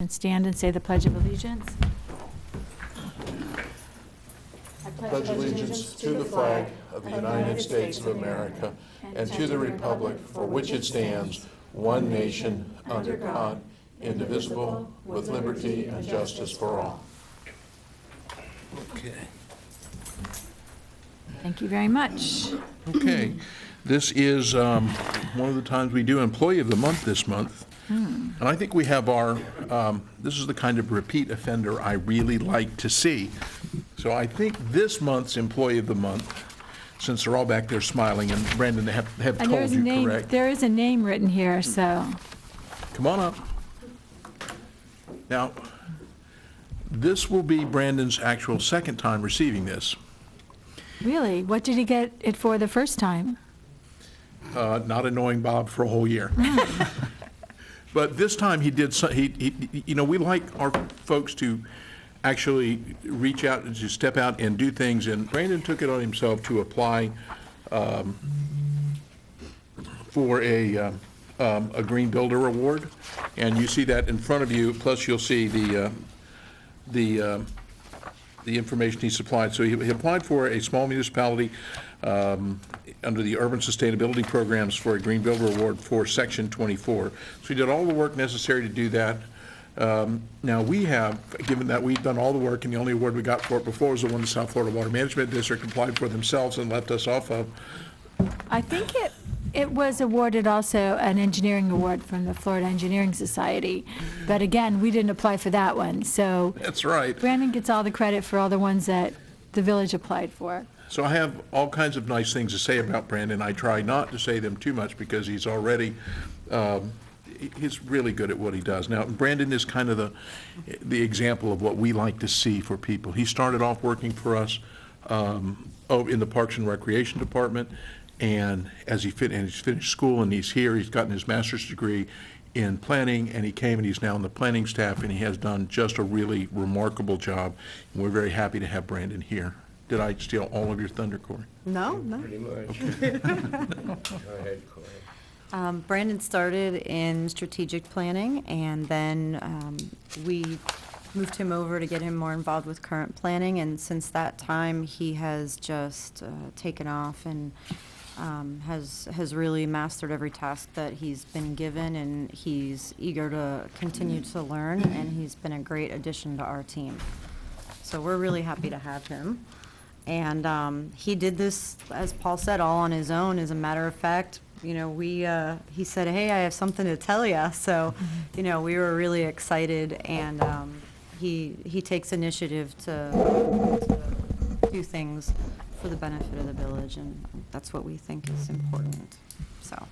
And stand and say the Pledge of Allegiance. I Pledge allegiance to the flag of the United States of America and to the republic for which it stands, one nation, under God, indivisible, with liberty and justice for all. Okay. Thank you very much. Okay. This is one of the times we do Employee of the Month this month. And I think we have our, this is the kind of repeat offender I really like to see. So I think this month's Employee of the Month, since they're all back there smiling, and Brandon, they have And told you correct. there is a name written here, so. Come on up. Now, this will be Brandon's actual second time receiving this. What did he get it for the first time? Not annoying Bob for a whole year. But this time he did, we like our folks to actually reach out and to step out and do things, and Brandon took it on himself to apply for a Green Builder Award, and you see that in front of you, plus you'll see the information he supplied. So he applied for a small municipality under the Urban Sustainability Programs for a Green Builder Award for Section 24. So he did all the work necessary to do that. Now we have, given that we've done all the work, and the only award we got for it before was the one the South Florida Water Management District applied for themselves and left us off of. I think it was awarded also an engineering award from the Florida Engineering Society. But again, we didn't apply for that one, so. That's right. Brandon gets all the credit for all the ones that the village applied for. So I have all kinds of nice things to say about Brandon. I try not to say them too much because he's already, he's really good at what he does. Now, Brandon is kind of the example of what we like to see for people. He started off working for us in the Parks and Recreation Department, and as he's finished school and he's here, he's gotten his master's degree in planning, and he came and he's now in the planning staff, and he has done just a really remarkable job. And we're very happy to have Brandon here. Did I steal all of your thunder, Corey? No. Pretty much. Go ahead, Corey. Brandon started in strategic planning, and then we moved him over to get him more involved with current planning, and since that time he has just taken off and has really mastered every task that he's been given, and he's eager to continue to learn, and he's been a great addition to our team. So we're really happy to have him. And he did this, as Paul said, all on his own. As a matter of fact, he said, "Hey, I have something to tell you." So, we were really excited, and he takes initiative to do things for the benefit of the village, and that's what we think is important. So,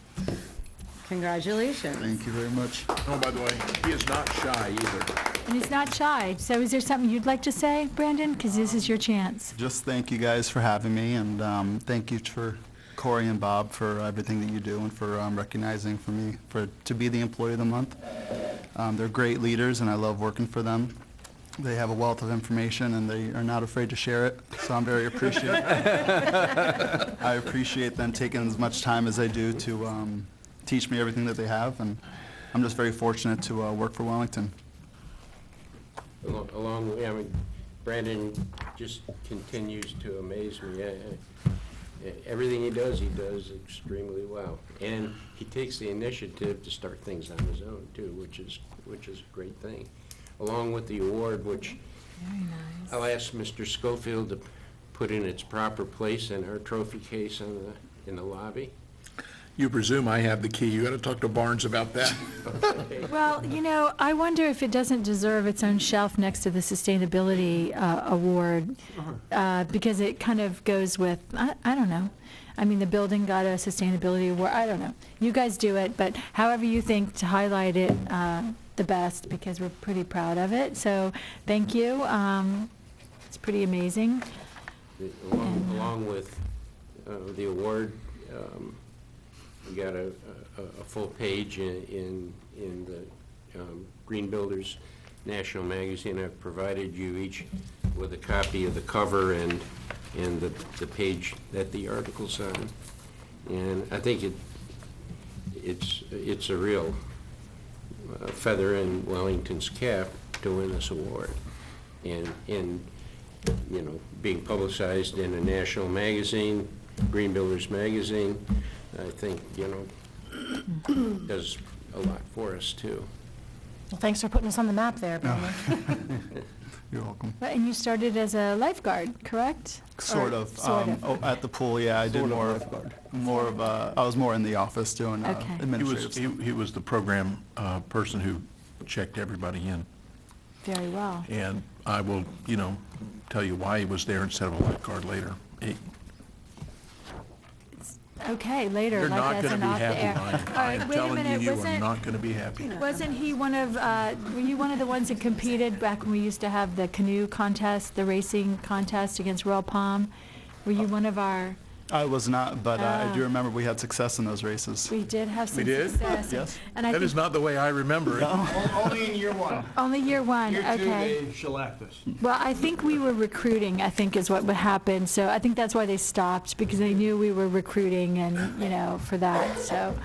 congratulations. Thank you very much. Oh, by the way, he is not shy either. And he's not shy. So is there something you'd like to say, Brandon? Because this is your chance. Just thank you guys for having me, and thank you for Corey and Bob for everything that you do, and for recognizing for me to be the Employee of the Month. They're great leaders, and I love working for them. They have a wealth of information, and they are not afraid to share it, so I'm very appreciative. I appreciate them taking as much time as they do to teach me everything that they have, and I'm just very fortunate to work for Wellington. Brandon just continues to amaze me. Everything he does extremely well, and he takes the initiative to start things on his own too, which is a great thing. Along with the award, which Very nice. I'll ask Mr. Schofield to put in its proper place in our trophy case in the lobby. You presume I have the key. You got to talk to Barnes about that. Well, I wonder if it doesn't deserve its own shelf next to the Sustainability Award, because it kind of goes with, I don't know. I mean, the building got a Sustainability Award. I don't know. You guys do it, but however you think to highlight it the best, because we're pretty proud of it. So thank you. It's pretty amazing. Along with the award, we got a full page in the Green Builders National Magazine. I've provided you each with a copy of the cover and the page that the article's on. And I think it's a real feather in Wellington's cap to win this award. And, you know, being publicized in a national magazine, Green Builders Magazine, I think, you know, does a lot for us, too. Well, thanks for putting us on the map there, Brandon. You're welcome. And you started as a lifeguard, correct? Sort Or of. Sort of. Oh, at the pool, yeah, I did more of I was more in the office doing Okay. administrative stuff. He was the program person who checked everybody in. Very well. And I will, you know, tell you why he was there instead of a lifeguard later. Okay, later, You're like not as going an to be off the happy, air. Ryan. All I right, am wait a telling minute, you, you are wasn't- not going to be happy. Wasn't he one of, were you one of the ones that competed back when we used to have the canoe contest, the racing contest against Royal Palm? Were you one of our, I was not, but I do remember we had success in those races. we did have some We did? success. Yes. And I That is think, not the way I remember it. Only in year one. only year one, Year two, okay. they shellacked us. Well, I think we were recruiting, I think is what would happen, so I think that's why they stopped, because they knew we were recruiting and, you know, for that, so,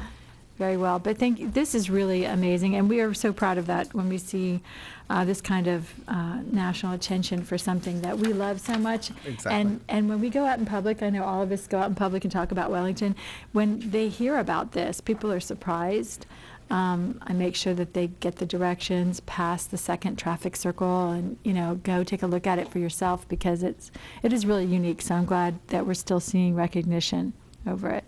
very well. But thank you, this is really amazing, and we are so proud of that when we see this kind of national attention for something that we love so much. Exactly. And when we go out in public, I know all of us go out in public and talk about Wellington, when they hear about this, people are surprised. I make sure that they get the directions past the second traffic circle and, you know, go take a look at it for yourself, because it is really unique. So I'm glad that we're still seeing recognition over it.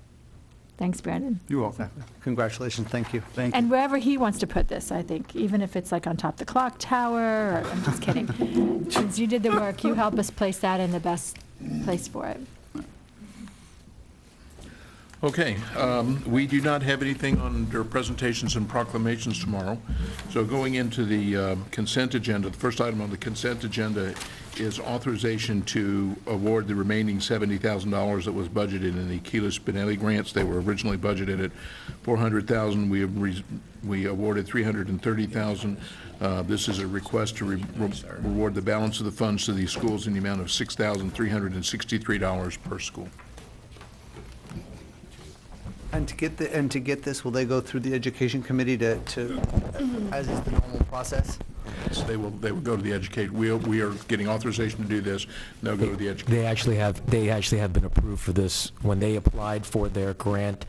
Thanks, Brandon. You're welcome. Congratulations, thank you. Thank you. And wherever he wants to put this, I think, even if it's like on top of the clock tower, or, I'm just kidding. Since you did the work, you help us place that in the best place for it. Okay, we do not have anything under presentations and proclamations tomorrow. So going into the consent agenda, the first item on the consent agenda is authorization to award the remaining $70,000 that was budgeted in the Keeler Spinelli grants. They were originally budgeted at $400,000. We awarded $330,000. This is a request to reward the balance of the funds to these schools in the amount of $6,363 per school. And to get this, will they go through the education committee to, as is the normal process? So they will go to the educate, we are getting authorization to do this, they'll go to the educate. They actually have been approved for this. When they applied for their grant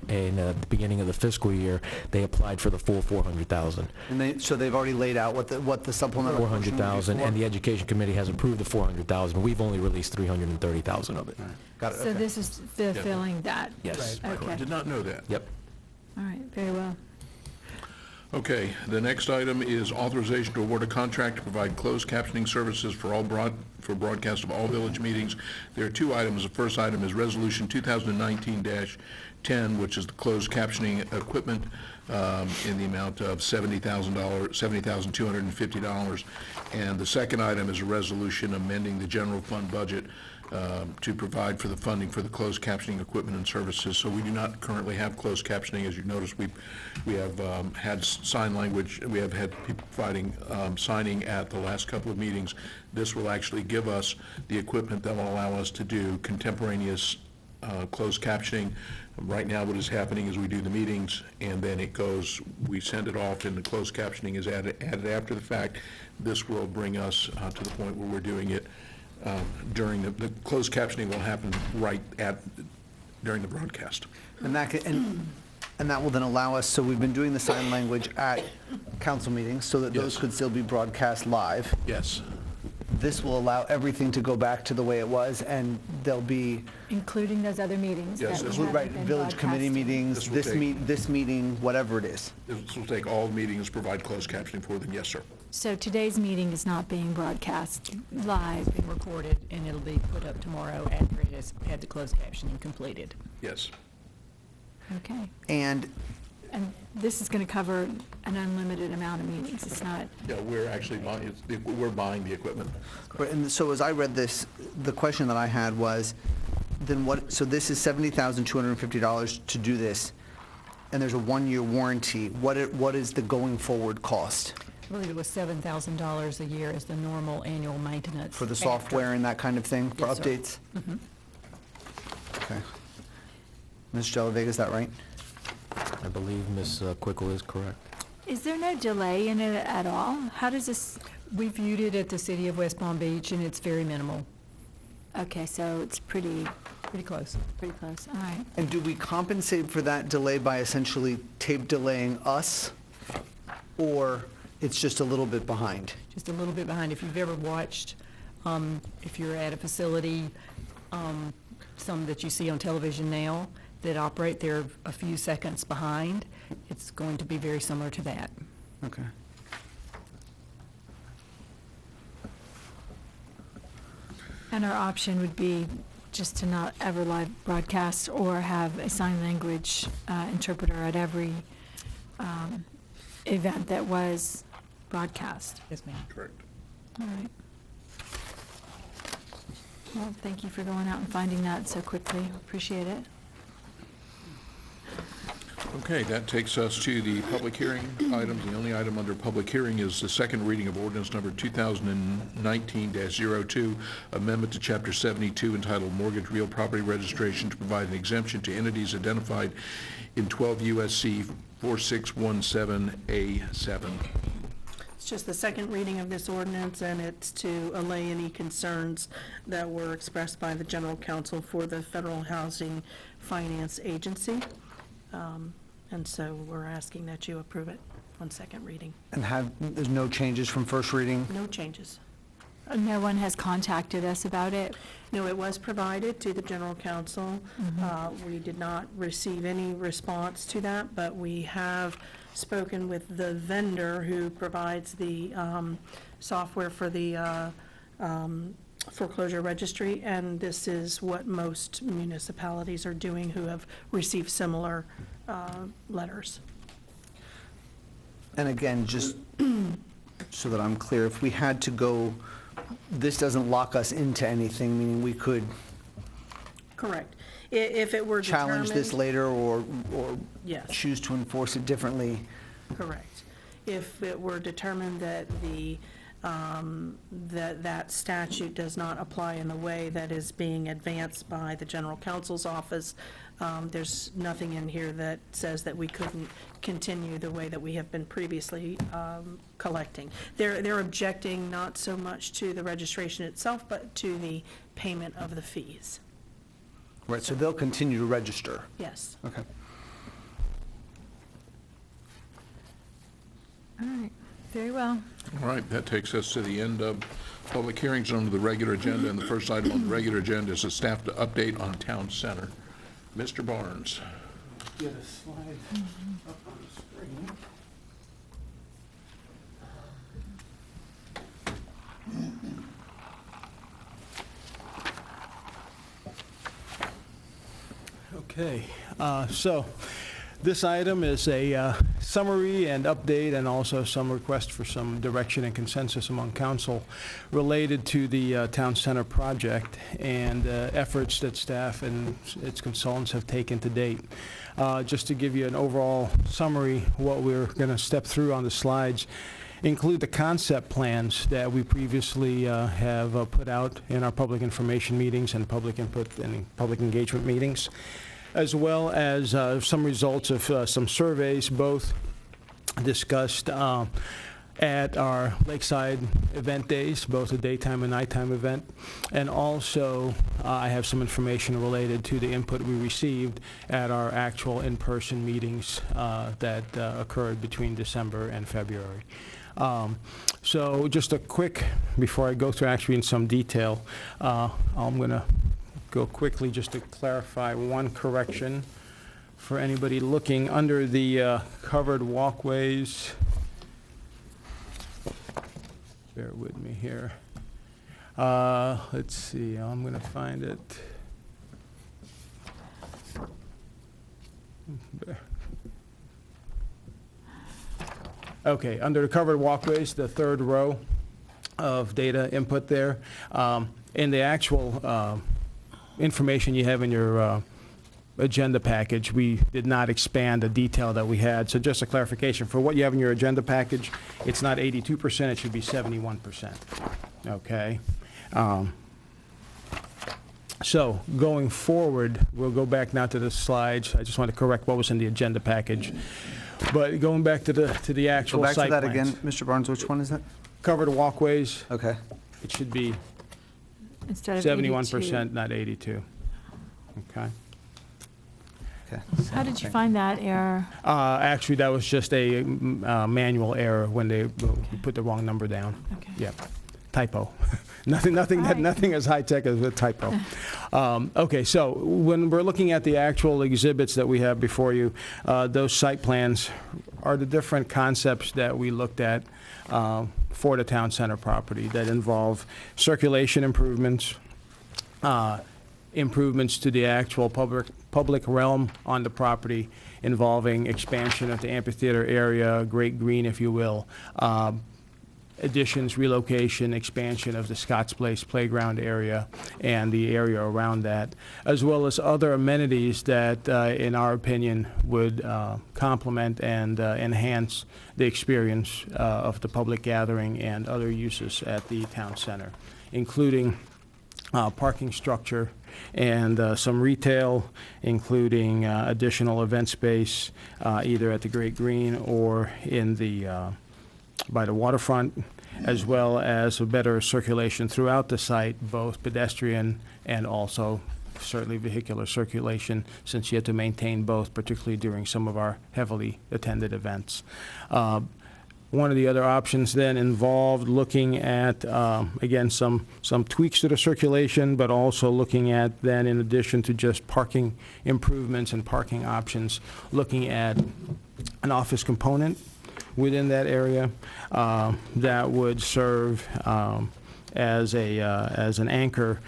in the beginning of the fiscal year, they applied for the full $400,000. And so they've already laid out what the supplemental portion would be $400,000, for? and the education committee has approved the $400,000. We've only released $330,000 of it. Got it, So okay. this is fulfilling that? Yes. I Okay. did not know that. Yep. All right, very well. Okay, the next item is authorization to award a contract to provide closed captioning services for broadcast of all village meetings. There are two items. The first item is Resolution 2019-10, which is the closed captioning equipment in the amount of $70,250. And the second item is a resolution amending the general fund budget to provide for the funding for the closed captioning equipment and services. So we do not currently have closed captioning. As you notice, we have had sign language, we have had people providing signing at the last couple of meetings. This will actually give us the equipment that will allow us to do contemporaneous closed captioning. Right now, what is happening is we do the meetings, and then it goes, we send it off, and the closed captioning is added after the fact. This will bring us to the point where we're doing it during the closed captioning will happen during the broadcast. And that will then allow us, so we've been doing the sign language at council meetings so that those Yes. could still be broadcast live. Yes. This will allow everything to go back to the way it was, and there'll be, Including those other meetings Yes, that this we will- right, haven't been village committee broadcasting. meetings, This will take- this meeting, whatever it is. This will take all meetings, provide closed captioning for them. Yes, sir. So today's meeting is not being broadcast live. Being recorded, and it'll be put up tomorrow after it has had the closed captioning completed. Yes. Okay. And And this is going to cover an unlimited amount of meetings. It's not, Yeah, we're actually buying, we're buying the equipment. And so as I read this, the question that I had was, then what, so this is $70,250 to do this, and there's a one-year warranty. What is the going forward cost I believe it was $7,000 a year as the normal annual maintenance. for the after. software and that kind of thing, for Yes, sir. updates? Okay. Ms. Delavega, is that right? I believe Ms. Quickle is correct. Is there no delay in it at all? How does this, We viewed it at the City of West Palm Beach, and it's very minimal, okay, so it's pretty pretty close. close, all right. And do we compensate for that delay by essentially tape delaying us? Or it's just a little bit behind? Just a little bit behind. If you've ever watched, if you're at a facility, some that you see on television now that operate, they're a few seconds behind. It's going to be very similar to that. Okay. And our option would be just to not ever live broadcast or have a sign language interpreter at every event that was broadcast. Yes, ma'am. Correct. All right. Well, thank you for going out and finding that so quickly. Appreciate it. Okay, that takes us to the public hearing items. The only item under public hearing is the second reading of ordinance number 2019-02, amendment to Chapter 72 entitled Mortgage Real Property Registration to provide an exemption to entities identified in 12 U.S.C. 4617A7. It's just the second reading of this ordinance, and it's to allay any concerns that were expressed by the General Counsel for the Federal Housing Finance Agency. And so we're asking that you approve it on second reading. And there's no changes from first reading? No changes. No one has contacted us about it? No, it was provided to the General Counsel. We did not receive any response to that, but we have spoken with the vendor who provides the software for the foreclosure registry, and this is what most municipalities are doing who have received similar letters. And again, just so that I'm clear, if we had to go, this doesn't lock us into anything, meaning we could Correct. If it were determined. challenge this later or Yes. choose to enforce it differently. Correct. If it were determined that that statute does not apply in the way that is being advanced by the General Counsel's office, there's nothing in here that says that we couldn't continue the way that we have been previously collecting. They're objecting not so much to the registration itself, but to the payment of the fees. Right, so they'll continue to register. Yes. Okay. All right, very well. All right, that takes us to the end of public hearings under the regular agenda, and the first item on the regular agenda is a staff update on Town Center. Mr. Barnes. Get a slide up on the screen. Okay, so this item is a summary and update, and also some request for some direction and consensus among council related to the Town Center project and efforts that staff and its consultants have taken to date. Just to give you an overall summary, what we're going to step through on the slides include the concept plans that we previously have put out in our public information meetings and public input and public engagement meetings, as well as some results of some surveys, both discussed at our Lakeside event days, both a daytime and nighttime event. And also, I have some information related to the input we received at our actual in-person meetings that occurred between December and February. So just a quick, before I go through actually in some detail, I'm going to go quickly just to clarify one correction for anybody looking under the covered walkways. Bear with me here. Let's see, I'm going to find it. Okay, under the covered walkways, the third row of data input there, in the actual information you have in your agenda package, we did not expand the detail that we had. So just a clarification, for what you have in your agenda package, it's not 82%, it should be 71%. Okay? So going forward, we'll go back now to the slides. I just want to correct what was in the agenda package. But going back to the Go actual back to site that plans. again, Mr. Barnes, which one is that? Covered walkways, Okay. it should be Instead of 71%, not 82. Okay. Okay. How did you find that error? Actually, that was just a manual error when they put the wrong number down. Okay. Yeah, typo. Nothing All right. as high-tech as a typo. Okay, so when we're looking at the actual exhibits that we have before you, those site plans are the different concepts that we looked at for the town center property that involve circulation improvements, improvements to the actual public realm on the property involving expansion of the amphitheater area, Great Green, if you will, additions, relocation, expansion of the Scotts Place playground area and the area around that, as well as other amenities that, in our opinion, would complement and enhance the experience of the public gathering and other uses at the town center, including parking structure and some retail, including additional event space, either at the Great Green or in the by the waterfront, as well as a better circulation throughout the site, both pedestrian and also certainly vehicular circulation, since you have to maintain both, particularly during some of our heavily attended events. One of the other options then involved looking at, again, some tweaks to the circulation, but also looking at then, in addition to just parking improvements and parking options, looking at an office component within that area that would serve as an anchor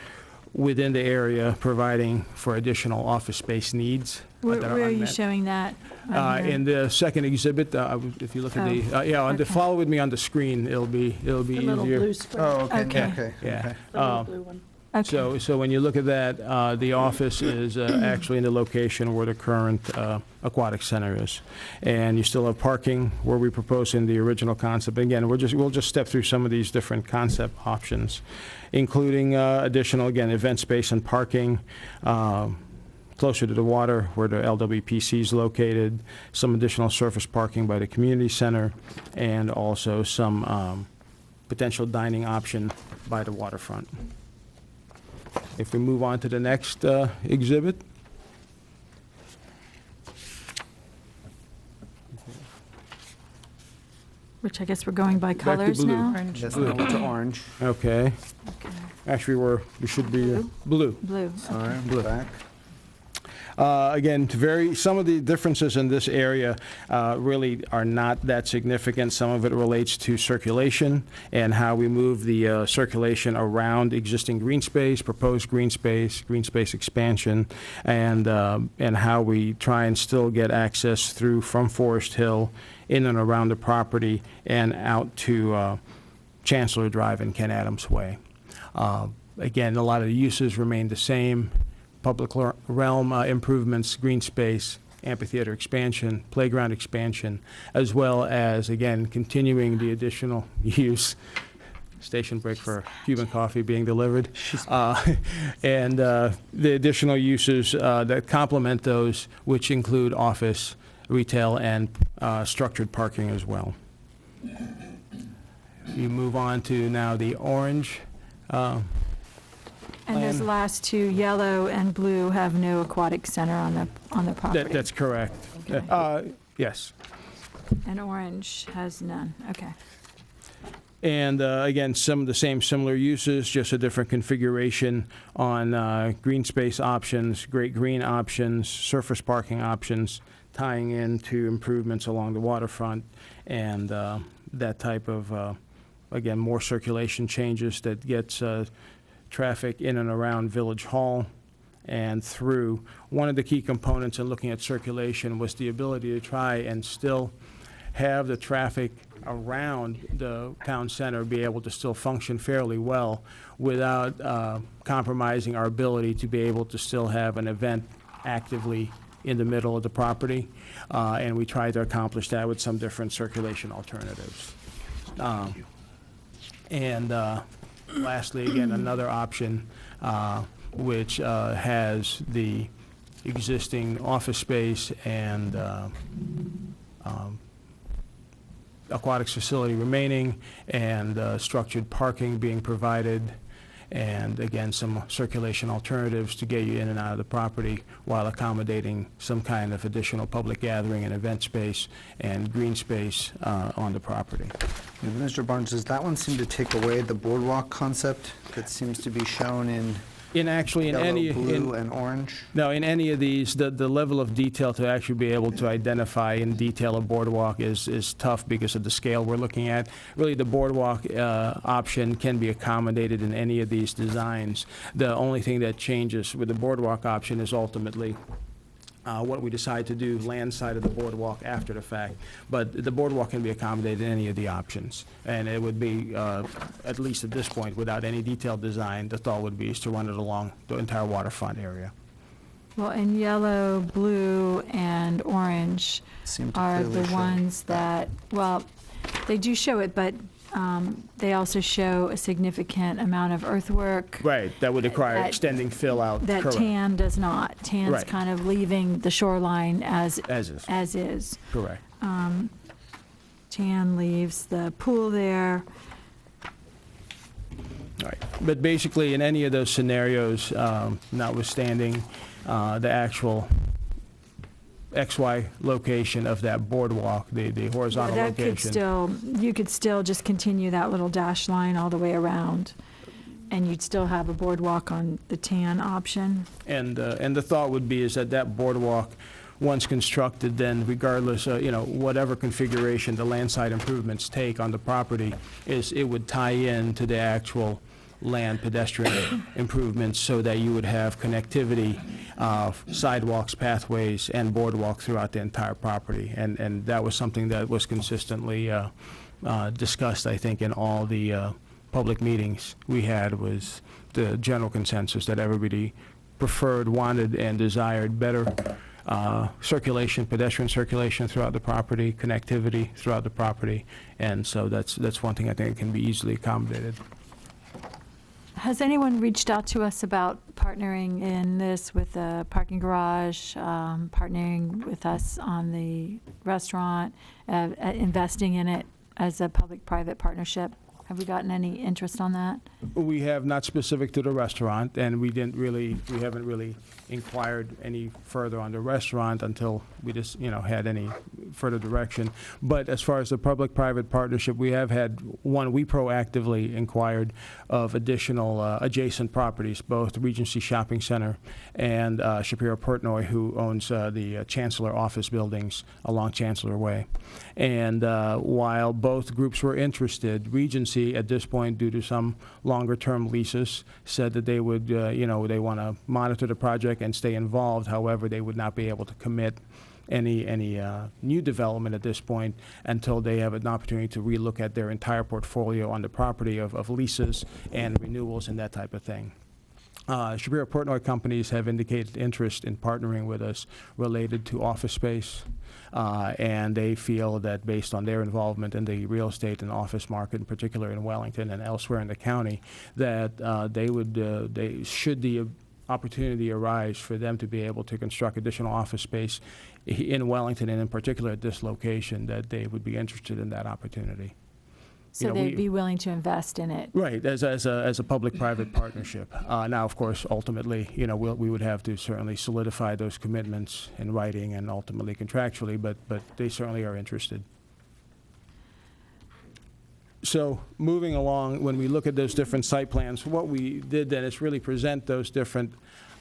within the area, providing for additional office space needs. Where that are are you unmet. showing that? on here? In the second exhibit, if you look at the, follow with me on the screen, it'll be The little easier. blue square. Oh, okay, Okay. okay. Yeah. The little blue one. Okay. So when you look at that, the office is actually in the location where the current aquatic center is. And you still have parking where we propose in the original concept. Again, we'll just step through some of these different concept options, including additional, again, event space and parking, closer to the water where the LWPC is located, some additional surface parking by the community center, and also some potential dining option by the waterfront. If we move on to the next exhibit. Which I guess we're going by to colors blue. now? Yes, now to orange. Okay. Okay. Actually, we should be blue. Blue. Sorry, Blue. back. Again, some of the differences in this area really are not that significant. Some of it relates to circulation and how we move the circulation around existing green space, proposed green space expansion, and how we try and still get access through from Forest Hill in and around the property and out to Chancellor Drive and Ken Adams Way. Again, a lot of the uses remain the same. Public realm improvements, green space, amphitheater expansion, playground expansion, as well as, again, continuing the additional use, station break for Cuban coffee being delivered, and the additional uses that complement those, which include office, retail, and structured parking as well. You move on to now the orange. And those plan. last two, yellow and blue, have no aquatic center on the property. That's correct. Okay. Yes. And orange has none. Okay. And again, some of the same similar uses, just a different configuration on green space options, great green options, surface parking options, tying into improvements along the waterfront, and that type of, again, more circulation changes that gets traffic in and around Village Hall and through. One of the key components in looking at circulation was the ability to try and still have the traffic around the town center be able to still function fairly well without compromising our ability to be able to still have an event actively in the middle of the property. And we tried to accomplish that with some different circulation alternatives. Lastly, again, another option which has the existing office space and aquatics facility remaining, and structured parking being provided, and again, some circulation alternatives to get you in and out of the property while accommodating some kind of additional public gathering and event space and green space on the property. Mr. Barnes, does that one seem to take away the boardwalk concept that seems to be shown in In any... yellow, blue, and orange? No, in any of these, the level of detail to actually be able to identify in detail a boardwalk is tough because of the scale we're looking at. Really, the boardwalk option can be accommodated in any of these designs. The only thing that changes with the boardwalk option is ultimately what we decide to do land side of the boardwalk after the fact. But the boardwalk can be accommodated in any of the options. And it would be, at least at this point, without any detailed design, the thought would be is to run it along the entire waterfront area. Well, in yellow, blue, and orange Seem to are clearly the show. ones that, well, they do show it, but they also show a significant amount of earthwork. Right, that would require That- extending fill out. That Correct. tan does not. Tan's Right. kind of leaving the shoreline as As is, is. correct. Tan leaves the pool there. Right. But basically, in any of those scenarios, notwithstanding the actual XY location of that boardwalk, the horizontal That could location. still, you could still just continue that little dash line all the way around, and you'd still have a boardwalk on the tan option. And the thought would be is that that boardwalk, once constructed, then regardless, whatever configuration the landside improvements take on the property, is it would tie in to the actual land pedestrian improvements so that you would have connectivity of sidewalks, pathways, and boardwalk throughout the entire property. And that was something that was consistently discussed, I think, in all the public meetings we had, was the general consensus that everybody preferred, wanted, and desired better circulation, pedestrian circulation throughout the property, connectivity throughout the property. And so that's one thing I think can be easily accommodated. Has anyone reached out to us about partnering in this with the parking garage, partnering with us on the restaurant, investing in it as a public-private partnership? Have we gotten any interest on that? We have, not specific to the restaurant, and we haven't really inquired any further on the restaurant until we just, had any further direction. But as far as the public-private partnership, we have had one, we proactively inquired of additional adjacent properties, both the Regency Shopping Center and Shapiro Portnoy, who owns the Chancellor office buildings along Chancellor Way. And while both groups were interested, Regency at this point, due to some longer-term leases, said that they would, they want to monitor the project and stay involved. However, they would not be able to commit any new development at this point until they have an opportunity to relook at their entire portfolio on the property of leases and renewals and that type of thing. Shapiro Portnoy companies have indicated interest in partnering with us related to office space, and they feel that based on their involvement in the real estate and office market, in particular in Wellington and elsewhere in the county, that should the opportunity arise for them to be able to construct additional office space in Wellington and in particular at this location, that they would be interested in that opportunity. So they'd be willing to invest in it? Right, as a public-private partnership. Now, of course, ultimately, we would have to certainly solidify those commitments in writing and ultimately contractually, but they certainly are interested. So moving along, when we look at those different site plans, what we did then is really present those different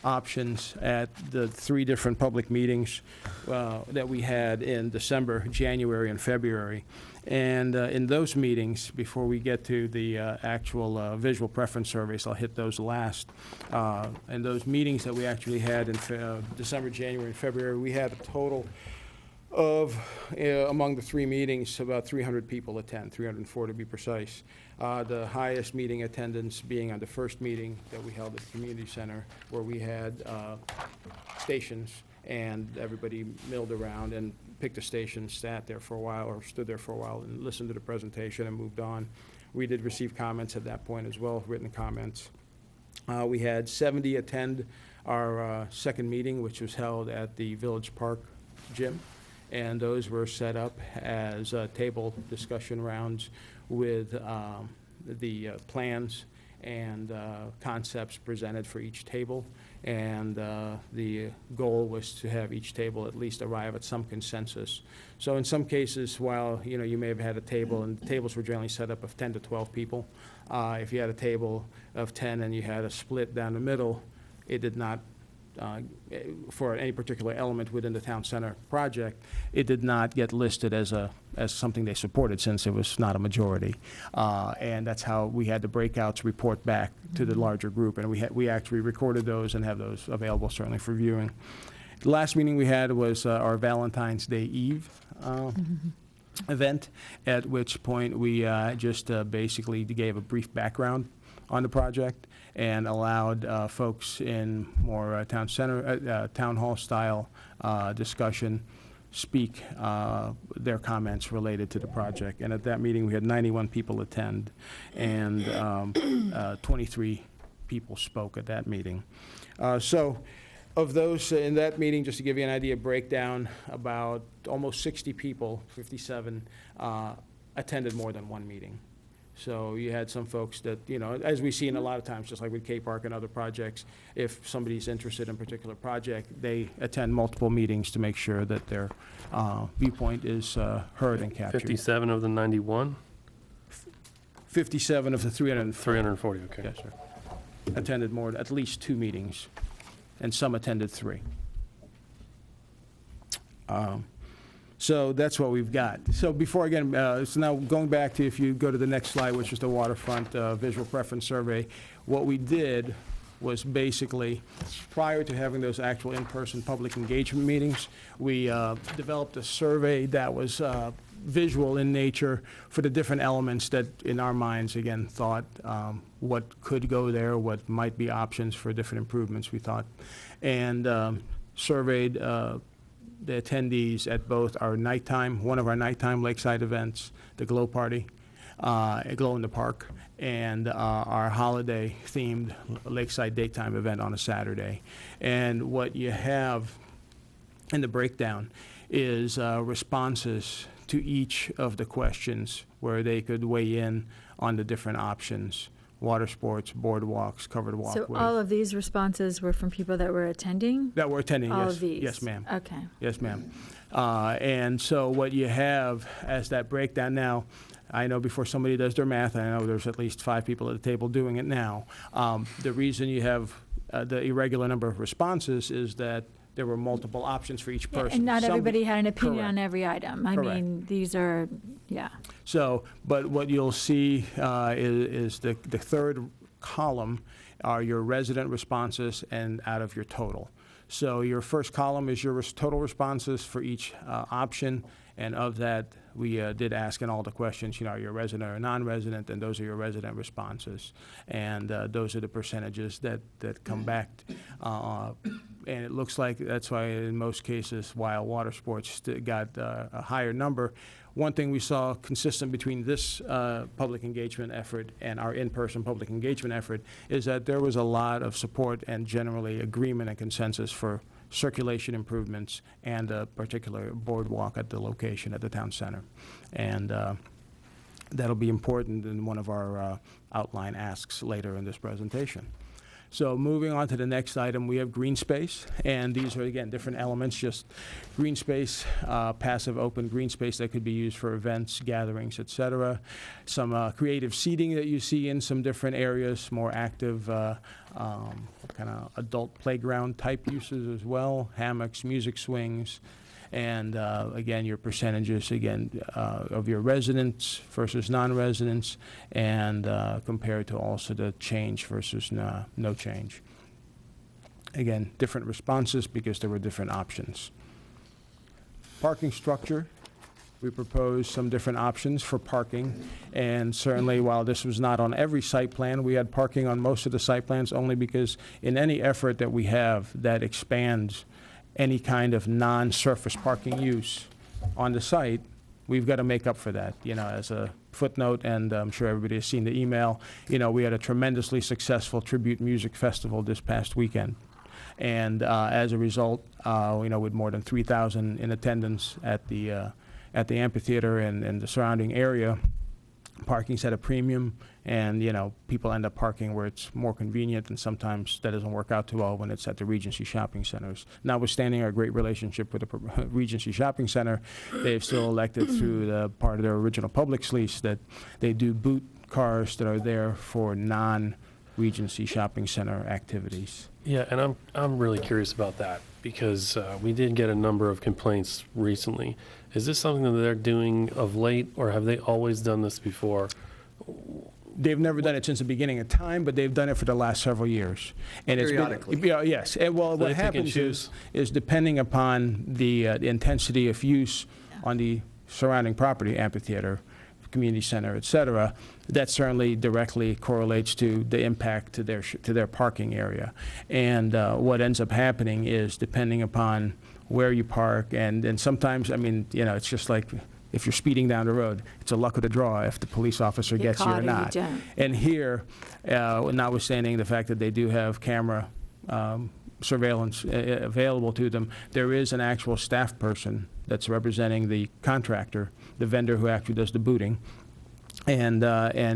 options at the 3 different public meetings that we had in December, January, and February. And in those meetings, before we get to the actual visual preference surveys, I'll hit those last. In those meetings that we actually had in December, January, and February, we had a total of, among the 3 meetings, about 300 people attend, 304 to be precise. The highest meeting attendance being on the first meeting that we held at the community center, where we had stations, and everybody milled around and picked a station, sat there for a while, or stood there for a while, and listened to the presentation and moved on. We did receive comments at that point as well, written comments. We had 70 attend our second meeting, which was held at the Village Park Gym. and those were set up as table discussion rounds with the plans and concepts presented for each table. And the goal was to have each table at least arrive at some consensus. So in some cases, while, you know, you may have had a table, and the tables were generally set up of 10 to 12 people, if you had a table of 10 and you had a split down the middle, it did not, for any particular element within the town center project, it did not get listed as something they supported, since it was not a majority. And that's how we had the breakouts report back to the larger group, and we actually recorded those and have those available certainly for viewing. The last meeting we had was our Valentine's Day Eve event, at which point we just basically gave a brief background on the project and allowed folks in more town hall style discussion speak their comments related to the project. And at that meeting, we had 91 people attend, and 23 people spoke at that meeting. So of those in that meeting, just to give you an idea, breakdown, about almost 60 people, 57, attended more than one meeting. So you had some folks that, you know, as we see in a lot of times, just like with K-Park and other projects, if somebody's interested in a particular project, they attend multiple meetings to make sure that their viewpoint is heard and captured. 57 of the 91? 57 of the 340. 340, okay. Yes, sir. Attended at least 2 meetings, and some attended 3. So that's what we've got. So before, again, so now going back to, if you go to the next slide, which is the waterfront visual preference survey, what we did was basically, prior to having those actual in-person public engagement meetings, we developed a survey that was visual in nature for the different elements that, in our minds, again, thought what could go there, what might be options for different improvements, we thought, and surveyed the attendees at both our one of our nighttime lakeside events, the Glow Party, Glow in the Park, and our holiday-themed lakeside daytime event on a Saturday. And what you have in the breakdown is responses to each of the questions, where they could weigh in on the different options: water sports, boardwalks, covered walkways. So all of these responses were from people that were attending? That were attending, yes. All of these? Yes, ma'am. Okay. Yes, ma'am. And so what you have as that breakdown now, I know before somebody does their math, I know there's at least 5 people at the table doing it now. The reason you have the irregular number of responses is that there were multiple options for each Yeah, person. and not everybody had an opinion Correct. on every item. I Correct. mean, these are, yeah. So, but what you'll see is the third column are your resident responses and out of your total. So your first column is your total responses for each option, and of that, we did ask in all the questions, you know, are you a resident or non-resident, and those are your resident responses. And those are the percentages that come back. And it looks like that's why in most cases, while water sports got a higher number, one thing we saw consistent between this public engagement effort and our in-person public engagement effort is that there was a lot of support and generally agreement and consensus for circulation improvements and a particular boardwalk at the location at the town center. And that'll be important in one of our outline asks later in this presentation. So moving on to the next item, we have green space, and these are, again, different elements, just green space, passive open green space that could be used for events, gatherings, et cetera. Some creative seating that you see in some different areas, more active kind of adult playground type uses as well, hammocks, music swings, and again, your percentages, again, of your residents versus non-residents, and compared to also the change versus no change. Again, different responses because there were different options. Parking structure, we proposed some different options for parking, and certainly while this was not on every site plan, we had parking on most of the site plans, only because in any effort that we have that expands any kind of non-surface parking use on the site, we've got to make up for that. You know, as a footnote, and I'm sure everybody has seen the email, you know, we had a tremendously successful tribute music festival this past weekend. And as a result, with more than 3,000 in attendance at the amphitheater and the surrounding area, parking's at a premium, and, people end up parking where it's more convenient, and sometimes that doesn't work out too well when it's at the Regency Shopping Centers. Notwithstanding our great relationship with the Regency Shopping Center, they've still elected through the part of their original Publix lease that they do boot cars that are there for non-Regency Shopping Center activities. Yeah, and I'm really curious about that, because we did get a number of complaints recently. Is this something that they're doing of late, or have they always done this before? They've never done it since the beginning of time, but they've done it for the last several years. And it's been- Periodically. Yeah, yes. And well, So what they pick and happens choose? is depending upon the intensity of use on the surrounding property, amphitheater, community center, et cetera, that certainly directly correlates to the impact to their parking area. And what ends up happening is, depending upon where you park, and sometimes, it's just like if you're speeding down the road, it's a luck of the draw if the police officer Get gets you caught or or you not. don't. And here, notwithstanding the fact that they do have camera surveillance available to them, there is an actual staff person that's representing the contractor, the vendor who actually does the booting. And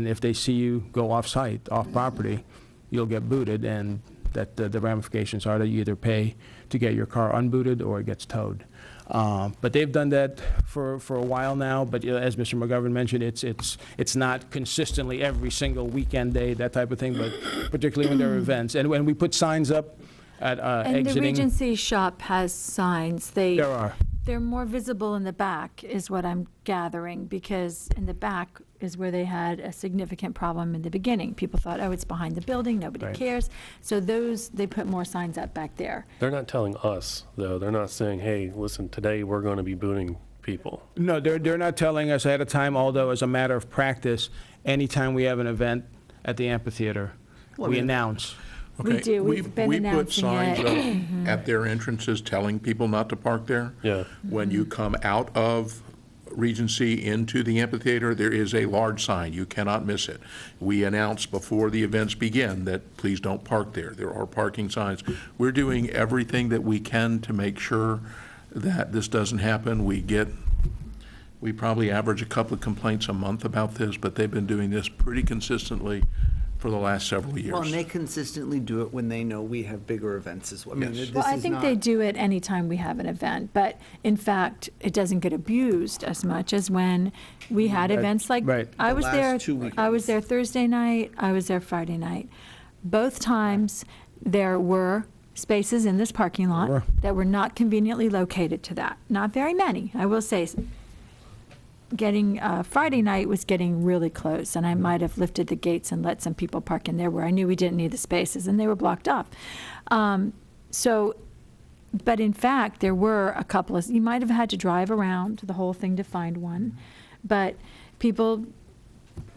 if they see you go off-site, off-property, you'll get booted, and that the ramifications are that you either pay to get your car unbooted or it gets towed. But they've done that for a while now, but as Mr. McGovern mentioned, it's not consistently every single weekend day, that type of thing, but particularly when there are events. And when we put signs up at And the exiting, Regency shop has signs. there are. They're more visible in the back, is what I'm gathering, because in the back is where they had a significant problem in the beginning. People thought, oh, it's behind the building, nobody Right. cares. So they put more signs up back there. They're not telling us, though. They're not saying, hey, listen, today we're going to be booting people. No, they're not telling us ahead of time, although as a matter of practice, anytime we have an event at the amphitheater, we announce. We Okay, do. We've been We put announcing signs it. up at their entrances telling people not to park there. Yeah. When you come out of Regency into the amphitheater, there is a large sign. You cannot miss it. We announce before the events begin that please don't park there. There are parking signs. We're doing everything that we can to make sure that this doesn't happen. We probably average a couple of complaints a month about this, but they've been doing this pretty consistently for the last several years. Well, and they consistently do it when they know we have bigger events as well. I mean, Yes. this Well, I is think not- they do it anytime we have an event, but in fact, it doesn't get abused as much as when we had events like, Right. I The was last there, 2 I was weekends. there Thursday night, I was there Friday night. Both times, there were spaces in this parking Sure. lot that were not conveniently located to that. Not very many, I will say. Friday night was getting really close, and I might have lifted the gates and let some people park in there where I knew we didn't need the spaces, and they were blocked off. But in fact, there were a couple of, you might have had to drive around the whole thing to find one, but people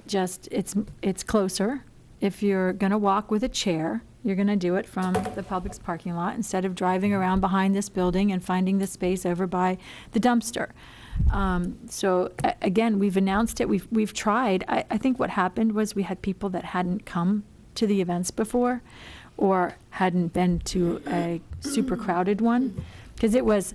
just, it's closer. If you're going to walk with a chair, you're going to do it from the Publix parking lot instead of driving around behind this building and finding the space over by the dumpster. Again, we've announced it, we've tried. I think what happened was we had people that hadn't come to the events before or hadn't been to a super crowded one, because it was,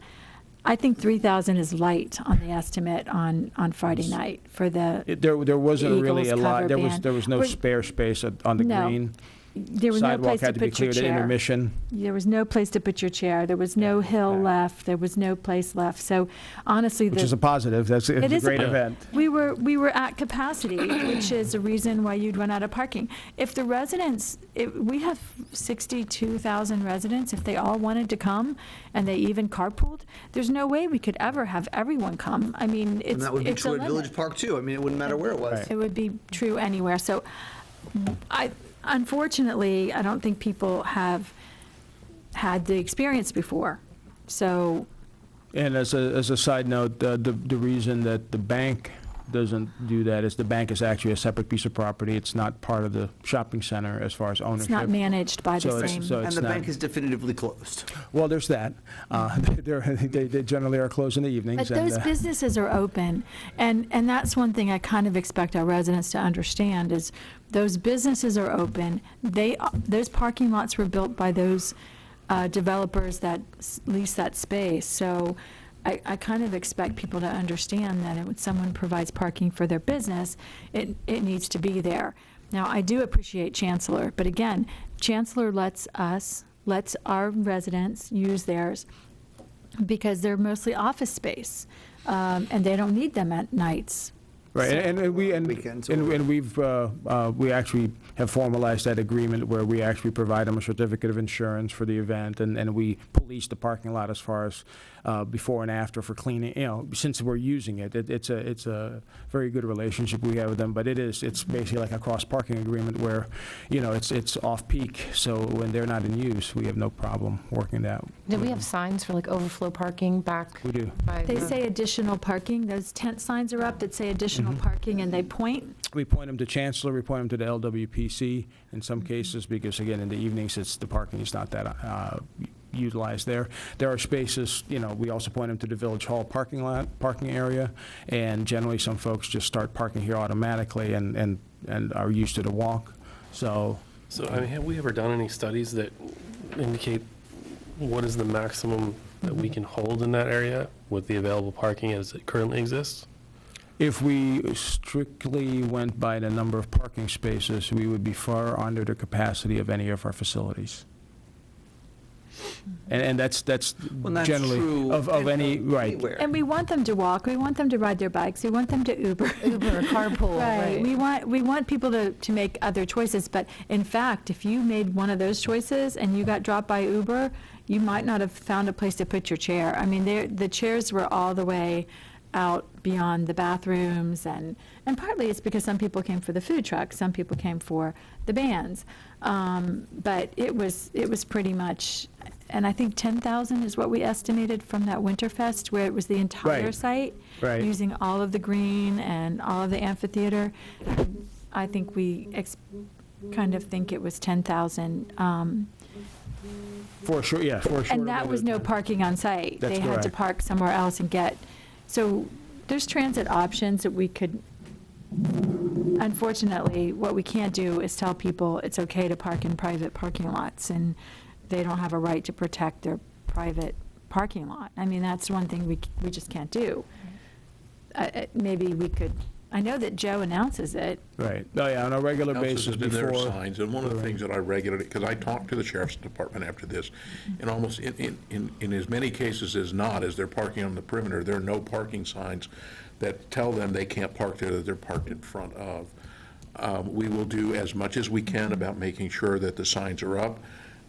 I think 3,000 is light on the estimate on Friday night for the, There wasn't really Eagles a lot, cover band. there was no But- spare space on the No. green. there was no place Sidewalk to had to be put your cleared at chair. intermission. There was no place to put your chair. There was no hill left. There was no place left. So honestly, Which is a positive, it's It a is a great po- event. we were at capacity, which is a reason why you'd run out of parking. If the residents, we have 62,000 residents, if they all wanted to come and they even carpooled, there's no way we could ever have everyone come. I mean, And it's that would be it's a true at limit. Village Park too. I mean, it wouldn't matter where it was. Right. It would be true anywhere. So unfortunately, I don't think people have had the experience before. So And as a side note, the reason that the bank doesn't do that is the bank is actually a separate piece of property. It's not part of the shopping center as far as ownership. it's not managed by the So it's- same. so And it's the not- bank is definitively closed. Well, there's that. They generally are closed in the evenings. But and, those businesses are open, and that's one thing I kind of expect our residents to understand is those businesses are open. Those parking lots were built by those developers that lease that space. So I kind of expect people to understand that when someone provides parking for their business, it needs to be there. Now, I do appreciate Chancellor, but again, Chancellor lets our residents use theirs because they're mostly office space, and they don't need them at nights. Right, and Weekends we actually have formalized that agreement where we actually provide them a certificate of insurance for the event, and we police the parking lot as far as before and after for cleaning, since we're using it. It's a very good relationship we have with them, but it's basically like a cross-parking agreement where, it's off-peak, so when they're not in use, we have no problem working that. Do we have signs for like overflow parking back? We do. by They the- say additional parking, those tent signs are up that say additional parking, and they point. We point them to Chancellor, we point them to the LWPC in some cases, because again, in the evenings, the parking is not that utilized there. There are spaces, we also point them to the Village Hall parking area, and generally some folks just start parking here automatically and are used to the walk, so. So, have we ever done any studies that indicate what is the maximum that we can hold in that area with the available parking as it currently exists? If we strictly went by the number of parking spaces, we would be far under the capacity of any of our facilities. And that's Well, that's generally true of any, right. anywhere. And we want them to walk, we want them to ride their bikes, we want them to Uber. Uber or carpool, Right, right. we want people to make other choices, but in fact, if you made one of those choices and you got dropped by Uber, you might not have found a place to put your chair. I mean, the chairs were all the way out beyond the bathrooms, and partly it's because some people came for the food truck, some people came for the bands. But it was pretty much, and I think 10,000 is what we estimated from that Winterfest, where it was the entire Right. site, Right. using all of the green and all of the amphitheater. I think we kind of think it was 10,000. For sure, yeah, for sure. And that was no parking on site. That's They had to correct. park somewhere else and get, so there's transit options that we could, unfortunately, what we can't do is tell people it's okay to park in private parking lots, and they don't have a right to protect their private parking lot. I mean, that's one thing we just can't do. Maybe we could, I know that Joe announces it. Right, oh yeah, on a regular Announces basis it in their before. signs, and one of the things that I regularly, because I talked to the sheriff's department after this, and almost in as many cases as not, as they're parking on the perimeter, there are no parking signs that tell them they can't park there, that they're parked in front of. We will do as much as we can about making sure that the signs are up,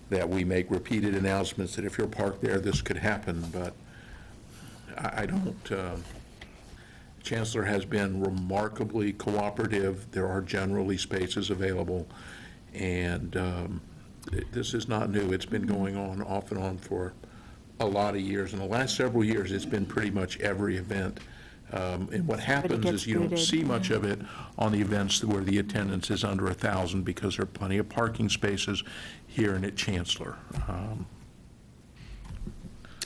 that we make repeated announcements that if you're parked there, this could happen, but I don't, Chancellor has been remarkably cooperative. There are generally spaces available, and this is not new. It's been going on off and on for a lot of years. In the last several years, it's been pretty much every event. And what happens gets is you don't booted, see much of it on the events where the attendance is under 1,000, because there are plenty of parking spaces here and at Chancellor.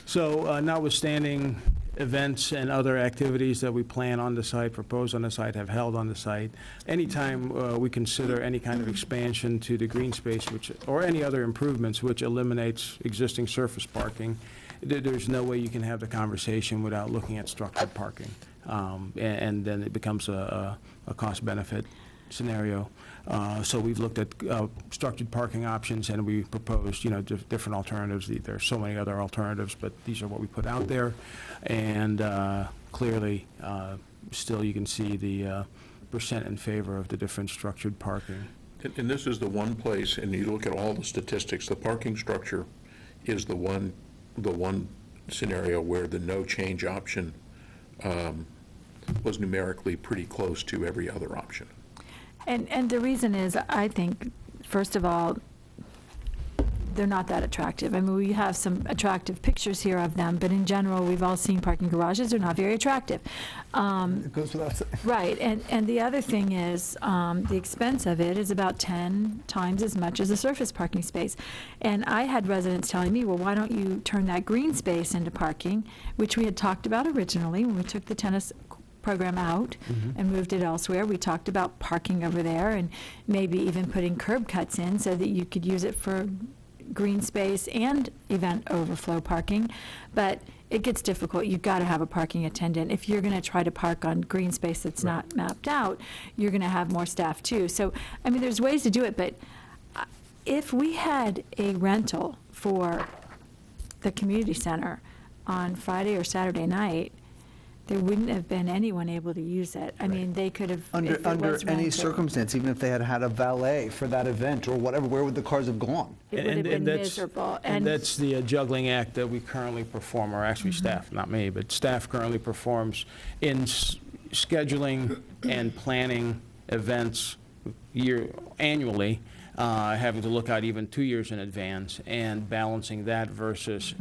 So notwithstanding events and other activities that we plan on the site, propose on the site, have held on the site, anytime we consider any kind of expansion to the green space, or any other improvements which eliminates existing surface parking, there's no way you can have the conversation without looking at structured parking. And then it becomes a cost-benefit scenario. So we've looked at structured parking options, and we proposed, different alternatives. There are so many other alternatives, but these are what we put out there. And clearly, still you can see the percent in favor of the different structured parking. And this is the one place, and you look at all the statistics, the parking structure is the one scenario where the no change option was numerically pretty close to every other option. And the reason is, I think, first of all, they're not that attractive. I mean, we have some attractive pictures here of them, but in general, we've all seen parking garages. They're not very attractive. It goes without saying. Right, and the other thing is, the expense of it is about 10 times as much as a surface parking space. And I had residents telling me, well, why don't you turn that green space into parking, which we had talked about originally when we took the tennis program out and moved it elsewhere. We talked about parking over there and maybe even putting curb cuts in so that you could use it for, green space and event overflow parking, but it gets difficult. You've got to have a parking attendant. If you're going to try to park on green space that's not mapped out, you're going to have more staff too. So, I mean, there's ways to do it, but if we had a rental for the community center on Friday or Saturday night, there wouldn't have been anyone able to use it. I mean, they could have, if it Under was any rented, circumstance, even if they had had a valet for that event or whatever, where would the cars have gone? it would have And been that's- miserable. And that's the juggling act that we currently perform, or actually staff, not me, but staff currently performs in scheduling and planning events annually, having to look out even 2 years in advance, and balancing that versus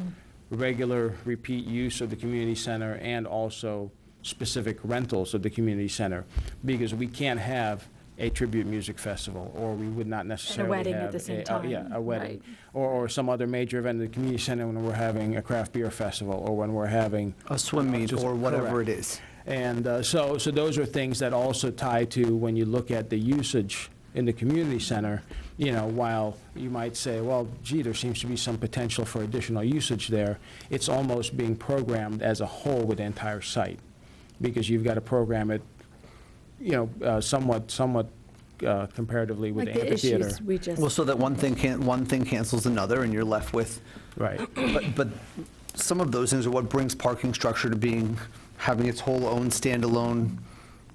regular repeat use of the community center and also specific rentals of the community center, because we can't have a tribute music festival, or we would not necessarily have. wedding at the same time, Yeah, a wedding, right. or some other major event in the community center when we're having a craft beer festival, or when we're having. A swim meet Just- or whatever correct. it is. And so those are things that also tie to when you look at the usage in the community center, while you might say, well, gee, there seems to be some potential for additional usage there, it's almost being programmed as a whole with the entire site, because you've got to program it, somewhat comparatively with like the the amphitheater. issues we just. Well, so that one thing cancels another, and you're left with, Right. but some of those things are what brings parking structure to having its whole own standalone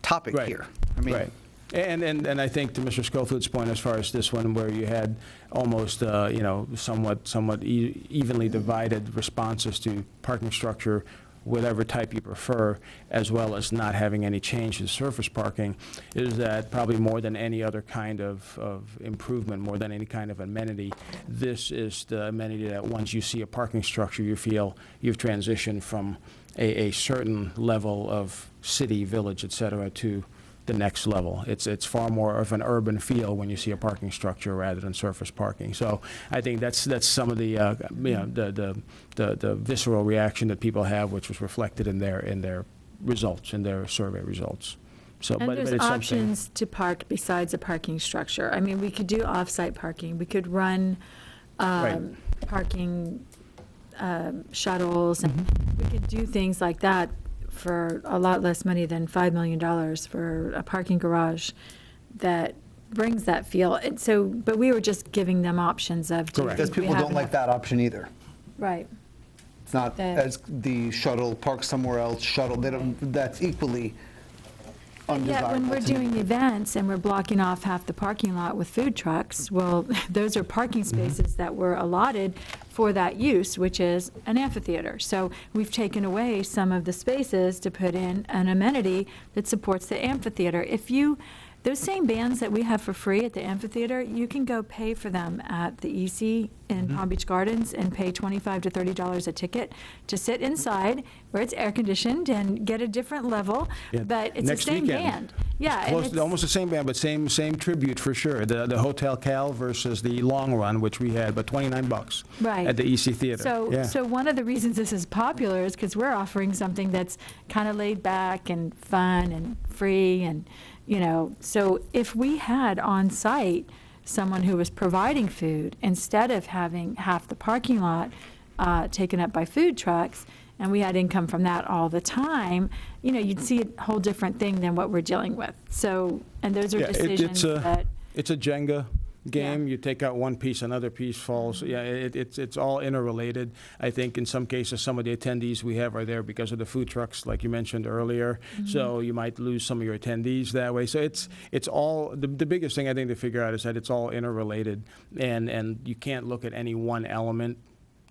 topic Right. here. I mean, Right. And I think to Mr. Schofield's point, as far as this one, where you had almost, somewhat evenly divided responses to parking structure, whatever type you prefer, as well as not having any change to surface parking, is that probably more than any other kind of improvement, more than any kind of amenity, this is the amenity that once you see a parking structure, you feel you've transitioned from a certain level of city, village, et cetera, to the next level. It's far more of an urban feel when you see a parking structure rather than surface parking. So I think that's some of the the visceral reaction that people have, which was reflected in their results, in their survey results. So, And but there's it's something. options to park besides a parking structure. I mean, we could do off-site parking. We could run Right. parking shuttles, and we could do things like that for a lot less money than $5 million for a parking garage that brings that feel. And so, but we were just giving them options of. do you Correct. Because think we people have don't like enough- that option either. Right. It's not That- as the shuttle, park somewhere else, shuttle, that's equally undesirable. Yeah, when we're to me. doing events and we're blocking off half the parking lot with food trucks, well, those are parking spaces that were allotted for that use, which is an amphitheater. So we've taken away some of the spaces to put in an amenity that supports the amphitheater. Those same bands that we have for free at the amphitheater, you can go pay for them at the EC in Palm Beach Gardens and pay $25 to $30 a ticket to sit inside where it's air conditioned and get a different level, Yeah, but it's the next same weekend. band. Yeah. and Close, it's- almost the same band, but same tribute for sure. The Hotel Cal versus the Long Run, which we had, but $29 Right. at the EC Theater. So, Yeah. so one of the reasons this is popular is because we're offering something that's kind of laid back and fun and free and, so if we had on site someone who was providing food instead of having half the parking lot taken up by food trucks, and we had income from that all the time, you'd see a whole different thing than what we're dealing with. So, and those are Yeah, decisions that. It's a Jenga game. You take out one piece, another piece falls. Yeah, it's all interrelated. I think in some cases, some of the attendees we have are there because of the food trucks, like you mentioned earlier. So you might lose some of your attendees that way. So it's all, the biggest thing I think to figure out is that it's all interrelated, and you can't look at any one element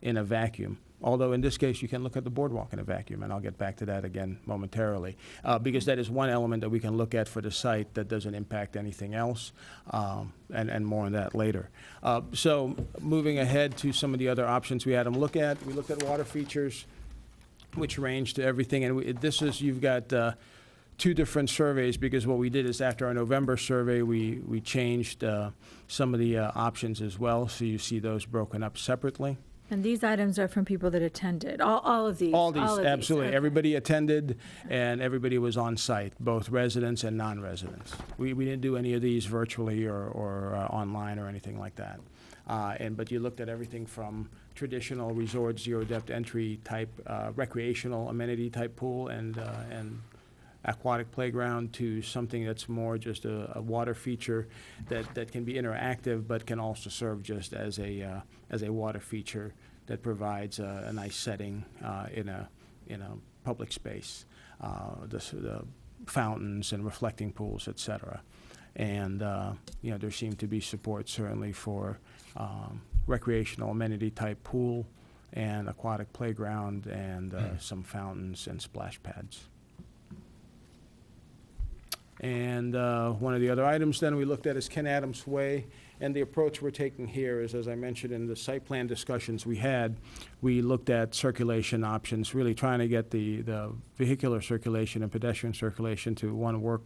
in a vacuum. Although in this case, you can look at the boardwalk in a vacuum, and I'll get back to that again momentarily, because that is one element that we can look at for the site that doesn't impact anything else, and more on that later. So moving ahead to some of the other options we had them look at, we looked at water features, which range to everything, and you've got two different surveys, because what we did is after our November survey, we changed some of the options as well, so you see those broken up separately. And these items are from people that attended, all of these? All these, of absolutely. okay. Everybody attended, and everybody was on site, both residents and non-residents. We didn't do any of these virtually or online or anything like that. But you looked at everything from traditional resort, zero-depth entry type, recreational amenity type pool and aquatic playground to something that's more just a water feature that can be interactive, but can also serve just as a water feature that provides a nice setting in a public space. The fountains and reflecting pools, et cetera. And, there seemed to be support certainly for recreational amenity type pool and aquatic playground and some fountains and splash pads. And one of the other items then we looked at is Ken Adams Way. And the approach we're taking here is, as I mentioned in the site plan discussions we had, we looked at circulation options, really trying to get the vehicular circulation and pedestrian circulation to, one, work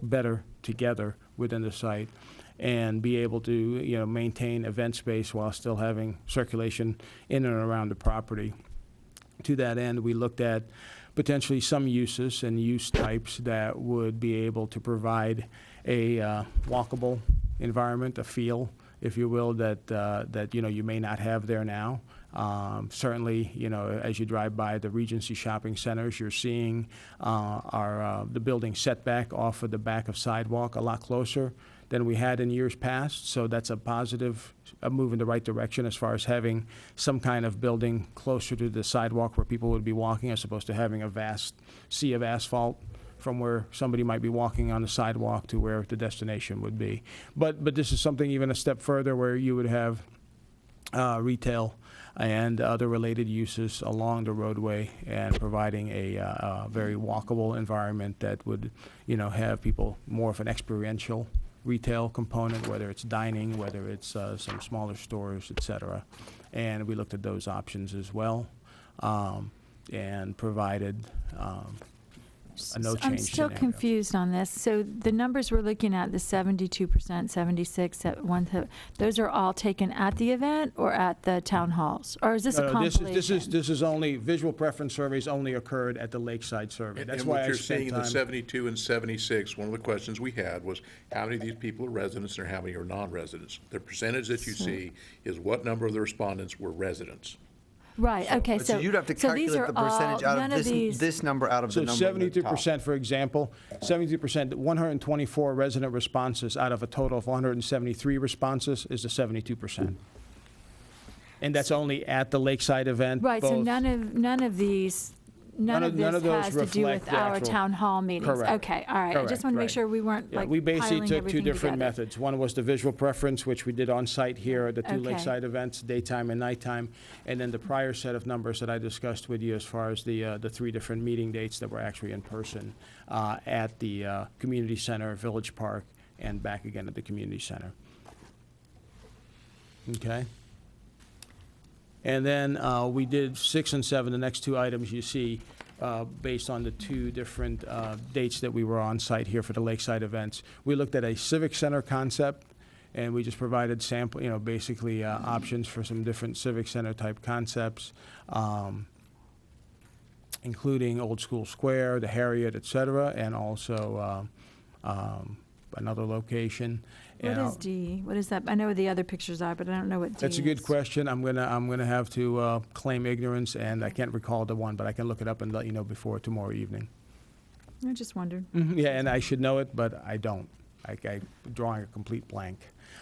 better together within the site and be able to, maintain event space while still having circulation in and around the property. To that end, we looked at potentially some uses and use types that would be able to provide a walkable environment, a feel, if you will, that you may not have there now. Certainly, as you drive by the Regency shopping centers, you're seeing the building setback off of the back of sidewalk a lot closer than we had in years past. So that's a positive, a move in the right direction as far as having some kind of building closer to the sidewalk where people would be walking, as opposed to having a vast sea of asphalt from where somebody might be walking on the sidewalk to where the destination would be. But this is something even a step further where you would have retail and other related uses along the roadway and providing a very walkable environment that would, have people more of an experiential retail component, whether it's dining, whether it's some smaller stores, et cetera. And we looked at those options as well and provided a no change I'm still scenario. confused on this. So the numbers we're looking at, the 72%, 76%, those are all taken at the event or at the town halls? Or is this a compilation? This is only, visual preference surveys only occurred at the Lakeside survey. That's And why what I you're spent seeing in the time. 72 and 76, one of the questions we had was how many of these people are residents and how many are non-residents? The percentage that you see is what number of the respondents were residents. Right, okay, So you'd have to so these calculate are the percentage all- out none of these- this number out of the So number at the top. 72%, for example, 72%, 124 resident responses out of a total of 173 responses is the 72%. And that's only at the Lakeside event. Right, so both- none of these, none of none this of those has to do reflect with the our actual- town hall meetings? Correct. Okay, all right, I just Correct, want to make right. sure we weren't Yeah, like we basically piling took two everything different together. methods. One was the visual preference, which we did on site here at the two Okay. Lakeside events, daytime and nighttime. And then the prior set of numbers that I discussed with you as far as the three different meeting dates that were actually in person at the community center, Village Park, and back again at the community center. Okay? And then we did 6 and 7, the next two items you see, based on the two different dates that we were on site here for the Lakeside events. We looked at a civic center concept, and we just provided sample, basically options for some different civic center type concepts, including Old School Square, the Harriet, et cetera, and also another location. What is D? What is that? I know what the other pictures are, but I don't know what D is. That's a good question. I'm gonna have to claim ignorance, and I can't recall the one, but I can look it up and let you know before tomorrow evening. I just wondered. Yeah, and I should know it, but I don't. I'm drawing a complete blank.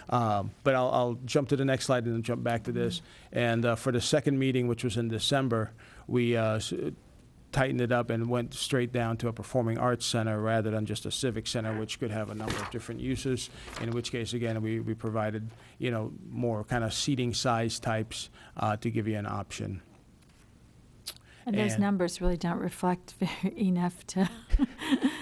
But I'll jump to the next slide and then jump back to this. And for the second meeting, which was in December, we tightened it up and went straight down to a performing arts center rather than just a civic center, which could have a number of different uses, in which case, again, we provided, more kind of seating size types to give you an option. And those And- numbers really don't reflect very enough to,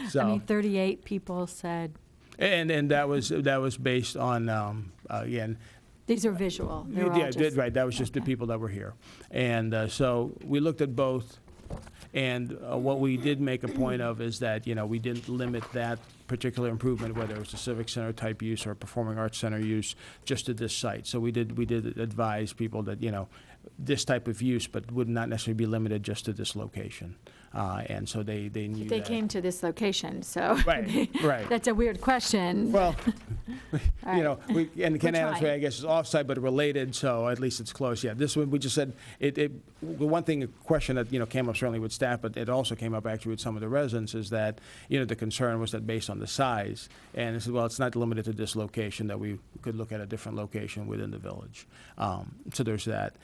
So, I mean, 38 people said, and that was based on, again, these are visual. They're all yeah, just- right, that was just the okay. people that were here. And so we looked at both, and what we did make a point of is that, we didn't limit that particular improvement, whether it was a civic center type use or a performing arts center use, just to this site. So we did advise people that, this type of use, but would not necessarily be limited just to this location. And so they knew They that. came to this location, so. Right, right. That's a weird question. Well, All you know, right. and Ken We're Adams Way, trying. I guess, is offsite but related, so at least it's close. Yeah, this one, we just said, the one thing, a question that, came up certainly with staff, but it also came up actually with some of the residents, is that, the concern was that based on the size, and it said, well, it's not limited to this location, that we could look at a different location within the village. So there's that.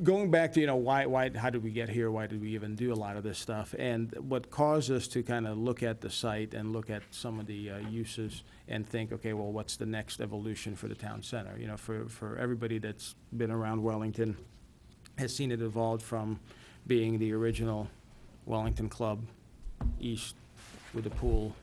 Going back to, why, how did we get here? Why did we even do a lot of this stuff? And what caused us to kind of look at the site and look at some of the uses and think, okay, well, what's the next evolution for the town center? For everybody that's been around Wellington has seen it evolve from being the original Wellington Club East with a pool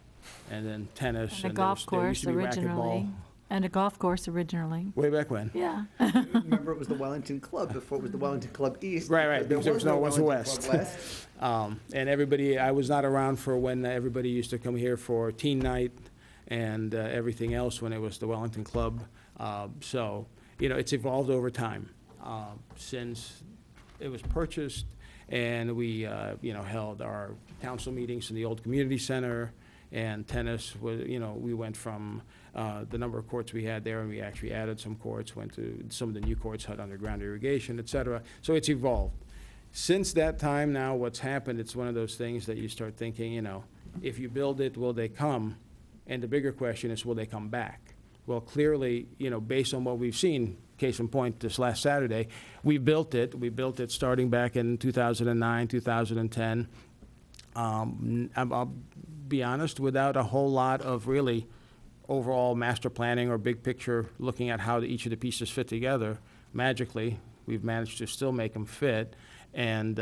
and then tennis. And a there golf there used course to be originally. racquetball. And a golf course originally. Way back when. Yeah. Remember, it was the Wellington Club before it was the Wellington Club East. Right, There because there was no Wellington West. Club West. And everybody, I was not around for when everybody used to come here for teen night and everything else when it was the Wellington Club. So, it's evolved over time. Since it was purchased and we, held our council meetings in the old community center, and tennis was, we went from the number of courts we had there, and we actually added some courts, went to some of the new courts, had underground irrigation, et cetera. So it's evolved. Since that time now, what's happened, it's one of those things that you start thinking, if you build it, will they come? And the bigger question is, will they come back? Well, clearly, based on what we've seen, case in point, this last Saturday, we built it. We built it starting back in 2009, 2010. I'll be honest, without a whole lot of really overall master planning or big picture, looking at how each of the pieces fit together, magically, we've managed to still make them fit, and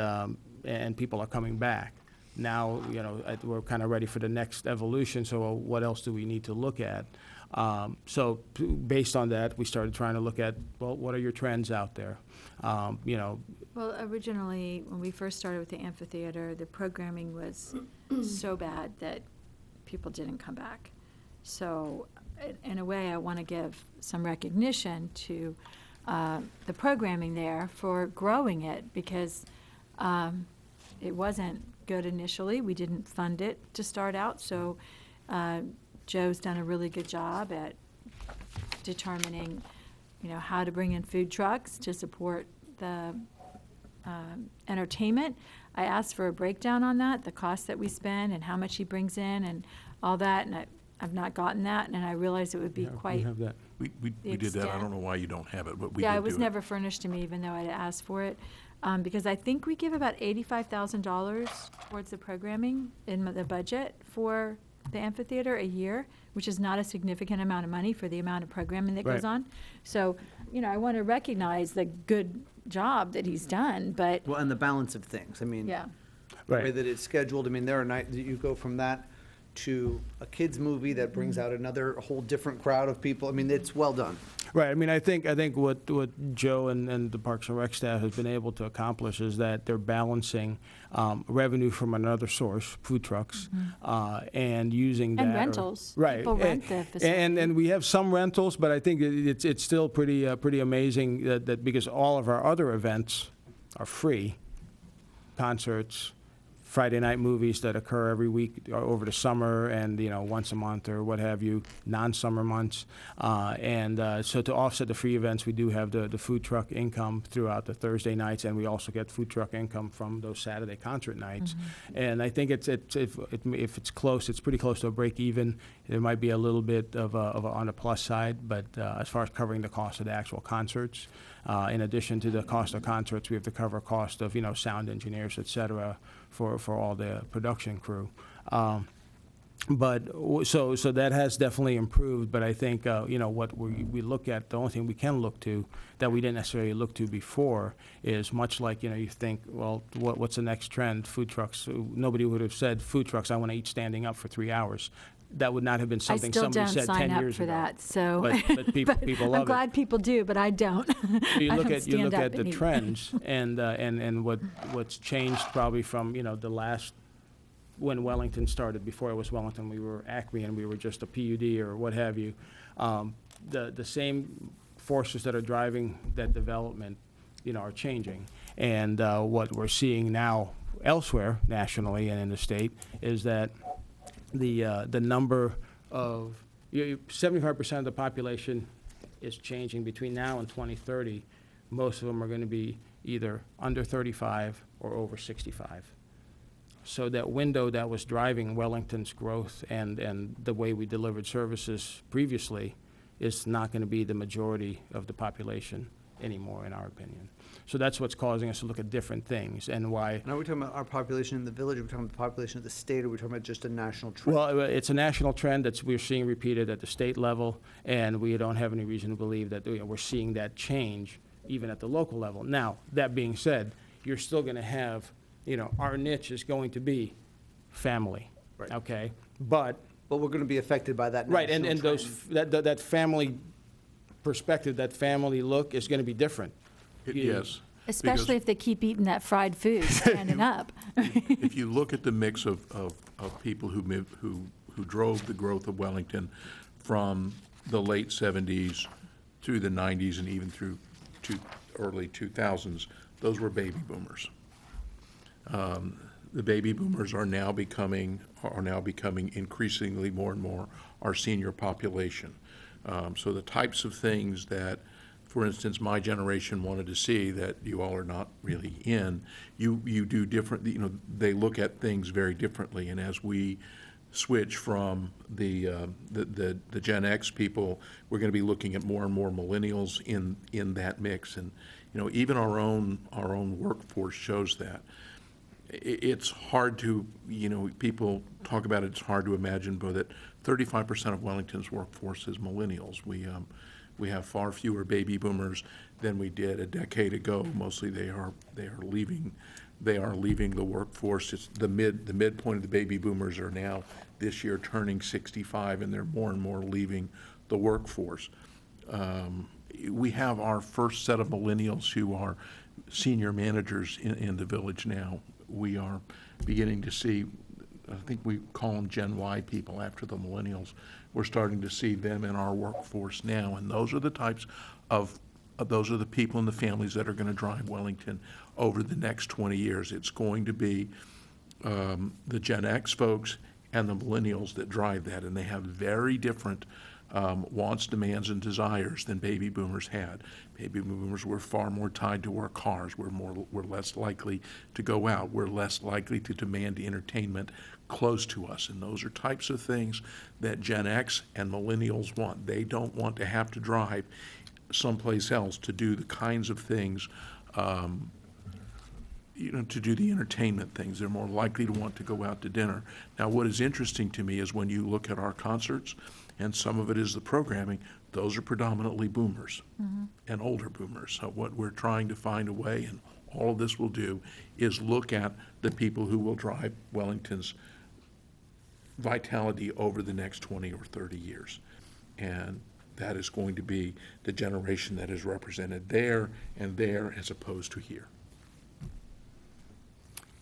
people are coming back. Now, we're kind of ready for the next evolution, so what else do we need to look at? So based on that, we started trying to look at, well, what are your trends out there? Well, originally, when we first started with the amphitheater, the programming was so bad that people didn't come back. So in a way, I want to give some recognition to the programming there for growing it, because it wasn't good initially. We didn't fund it to start out, so Joe's done a really good job at determining, how to bring in food trucks to support the entertainment. I asked for a breakdown on that, the cost that we spend and how much he brings in and all that, and I've not gotten that, and I realized it would be Yeah, we quite. have that. We did that. I extent. don't know why you don't have it, but we did do it. Yeah, it was never furnished to me, even though I'd asked for it, because I think we give about $85,000 towards the programming in the budget for the amphitheater a year, which is not a significant amount of money for the amount of programming that goes Right. on. So, I want to recognize the good job that he's done, but, Well, and the balance of things. I mean, yeah. the way Right. that it's scheduled, I mean, there are nights that you go from that to a kid's movie that brings Mm-hmm. out another whole different crowd of people. I mean, it's well done. Right, I mean, I think what Joe and the Parks and Rec staff has been able to accomplish is that they're balancing revenue from another source, food trucks, and using that. Mm-hmm. And or- rentals. Right. People rent the facility. And we have some rentals, but I think it's still pretty amazing that because all of our other events are free, concerts, Friday night movies that occur every week over the summer and, once a month or what have you, non-summer months. So to offset the free events, we do have the food truck income throughout the Thursday nights, and we also get food truck income from those Saturday concert nights. And I think if it's close, it's pretty close to a break even. There might be a little bit of on the plus side, but as far as covering the cost of the actual concerts, in addition to the cost of concerts, we have to cover cost of, sound engineers, et cetera, for all the production crew. So that has definitely improved, but I think, what we look at, the only thing we can look to that we didn't necessarily look to before is much like, you think, well, what's the next trend? Food trucks. Nobody would have said, food trucks, I want to eat standing up for 3 hours. That would not have been something somebody said 10 years ago. I still don't sign up for that, so. But people love it. I'm glad people do, but I don't. So you I look don't at stand up the and eat. trends and what's changed probably from the last when Wellington started. Before it was Wellington, we were Acme and we were just a PUD or what have you. The same forces that are driving that development, are changing. And what we're seeing now elsewhere nationally and in the state is that the number of 75% of the population is changing between now and 2030. Most of them are going to be either under 35 or over 65. So that window that was driving Wellington's growth and the way we delivered services previously is not going to be the majority of the population anymore, in our opinion. So that's what's causing us to look at different things and why. Now, are we talking about our population in the village, are we talking about the population of the state, or are we talking about just a national trend? Well, it's a national trend that we're seeing repeated at the state level, and we don't have any reason to believe that we're seeing that change even at the local level. Now, that being said, you're still going to have, our niche is going to be family, Right. okay? But But we're going to be affected by that national right, and trend. that family perspective, that family look is going to be different. Yes. Especially if they keep eating that fried food standing up. If you look at the mix of people who drove the growth of Wellington from the late 70s through the 90s and even through early 2000s, those were baby boomers. The baby boomers are now becoming increasingly more and more our senior population. So the types of things that, for instance, my generation wanted to see that you all are not really in, you do different, they look at things very differently. And as we switch from the Gen X people, we're going to be looking at more and more millennials in that mix. And, even our own workforce shows that. It's hard to, people talk about it, it's hard to imagine, but that 35% of Wellington's workforce is millennials. We have far fewer baby boomers than we did a decade ago. Mostly they are leaving the workforce. It's the midpoint of the baby boomers are now this year turning 65, and they're more and more leaving the workforce. We have our first set of millennials who are senior managers in the village now. We are beginning to see, I think we call them Gen Y people after the millennials. We're starting to see them in our workforce now, and those are the types of those are the people and the families that are going to drive Wellington over the next 20 years. It's going to be the Gen X folks and the millennials that drive that, and they have very different wants, demands, and desires than baby boomers had. Baby boomers were far more tied to our cars. We're less likely to go out. We're less likely to demand entertainment close to us. And those are types of things that Gen X and millennials want. They don't want to have to drive someplace else to do the kinds of things, to do the entertainment things. They're more likely to want to go out to dinner. Now, what is interesting to me is when you look at our concerts, and some of it is the programming, those are predominantly boomers and older boomers. So what we're trying to find a way, and all of this will do, is look at the people who will drive Wellington's vitality over the next 20 or 30 years. And that is going to be the generation that is represented there and there as opposed to here.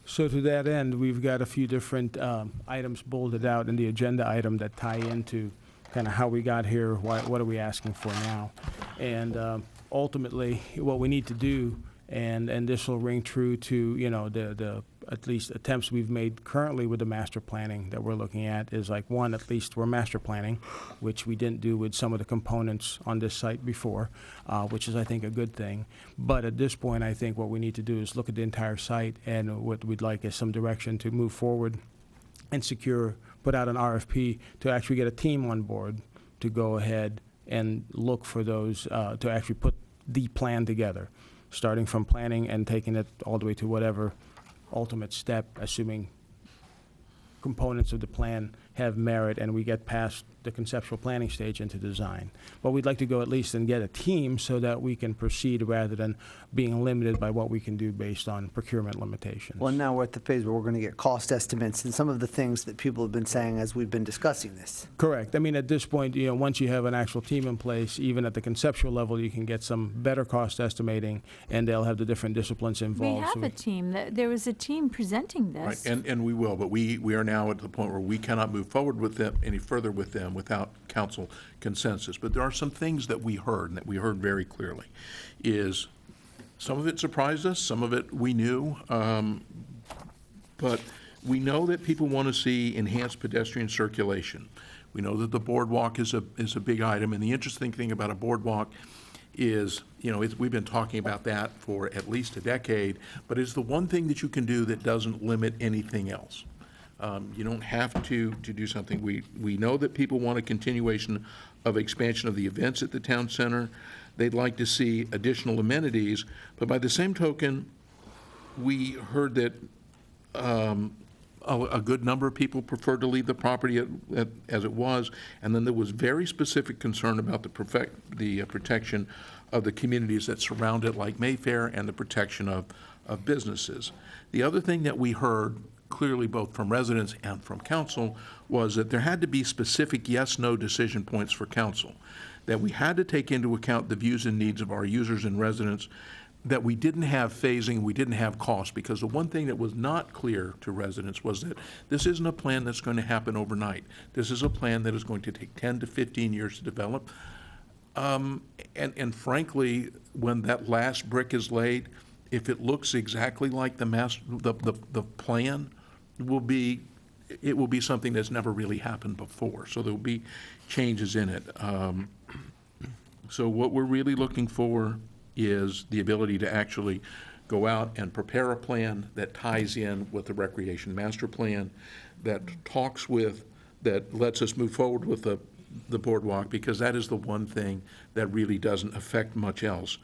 So to that end, we've got a few different items bolded out in the agenda item that tie into kind of how we got here, what are we asking for now. And ultimately, what we need to do, and this will ring true to, the at least attempts we've made currently with the master planning that we're looking at, is like, one, at least we're master planning, which we didn't do with some of the components on this site before, which is, I think, a good thing. But at this point, I think what we need to do is look at the entire site, and what we'd like is some direction to move forward and put out an RFP to actually get a team on board to go ahead and look for those, to actually put the plan together, starting from planning and taking it all the way to whatever ultimate step, assuming components of the plan have merit and we get past the conceptual planning stage into design. But we'd like to go at least and get a team so that we can proceed rather than being limited by what we can do based on procurement limitations. Well, now we're at the phase where we're going to get cost estimates and some of the things that people have been saying as we've been discussing this. Correct. I mean, at this point, once you have an actual team in place, even at the conceptual level, you can get some better cost estimating, and they'll have the different disciplines We involved. have a team. There was a team presenting Right, this. and we will, but we are now at the point where we cannot move forward with them any further with them without council consensus. But there are some things that we heard, and that we heard very clearly, is some of it surprised us, some of it we knew. But we know that people want to see enhanced pedestrian circulation. We know that the boardwalk is a big item, and the interesting thing about a boardwalk is, we've been talking about that for at least a decade, but it's the one thing that you can do that doesn't limit anything else. You don't have to do something. We know that people want a continuation of expansion of the events at the town center. They'd like to see additional amenities, but by the same token, we heard that a good number of people preferred to leave the property as it was, and then there was very specific concern about the protection of the communities that surround it, like Mayfair, and the protection of businesses. The other thing that we heard clearly both from residents and from council was that there had to be specific yes-no decision points for council, that we had to take into account the views and needs of our users and residents, that we didn't have phasing, we didn't have cost, because the one thing that was not clear to residents was that this isn't a plan that's going to happen overnight. This is a plan that is going to take 10 to 15 years to develop. And frankly, when that last brick is laid, if it looks exactly like the plan, it will be something that's never really happened before. So there will be changes in it. So what we're really looking for is the ability to actually go out and prepare a plan that ties in with the recreation master plan, that lets us move forward with the boardwalk, because that is the one thing that really doesn't affect much else.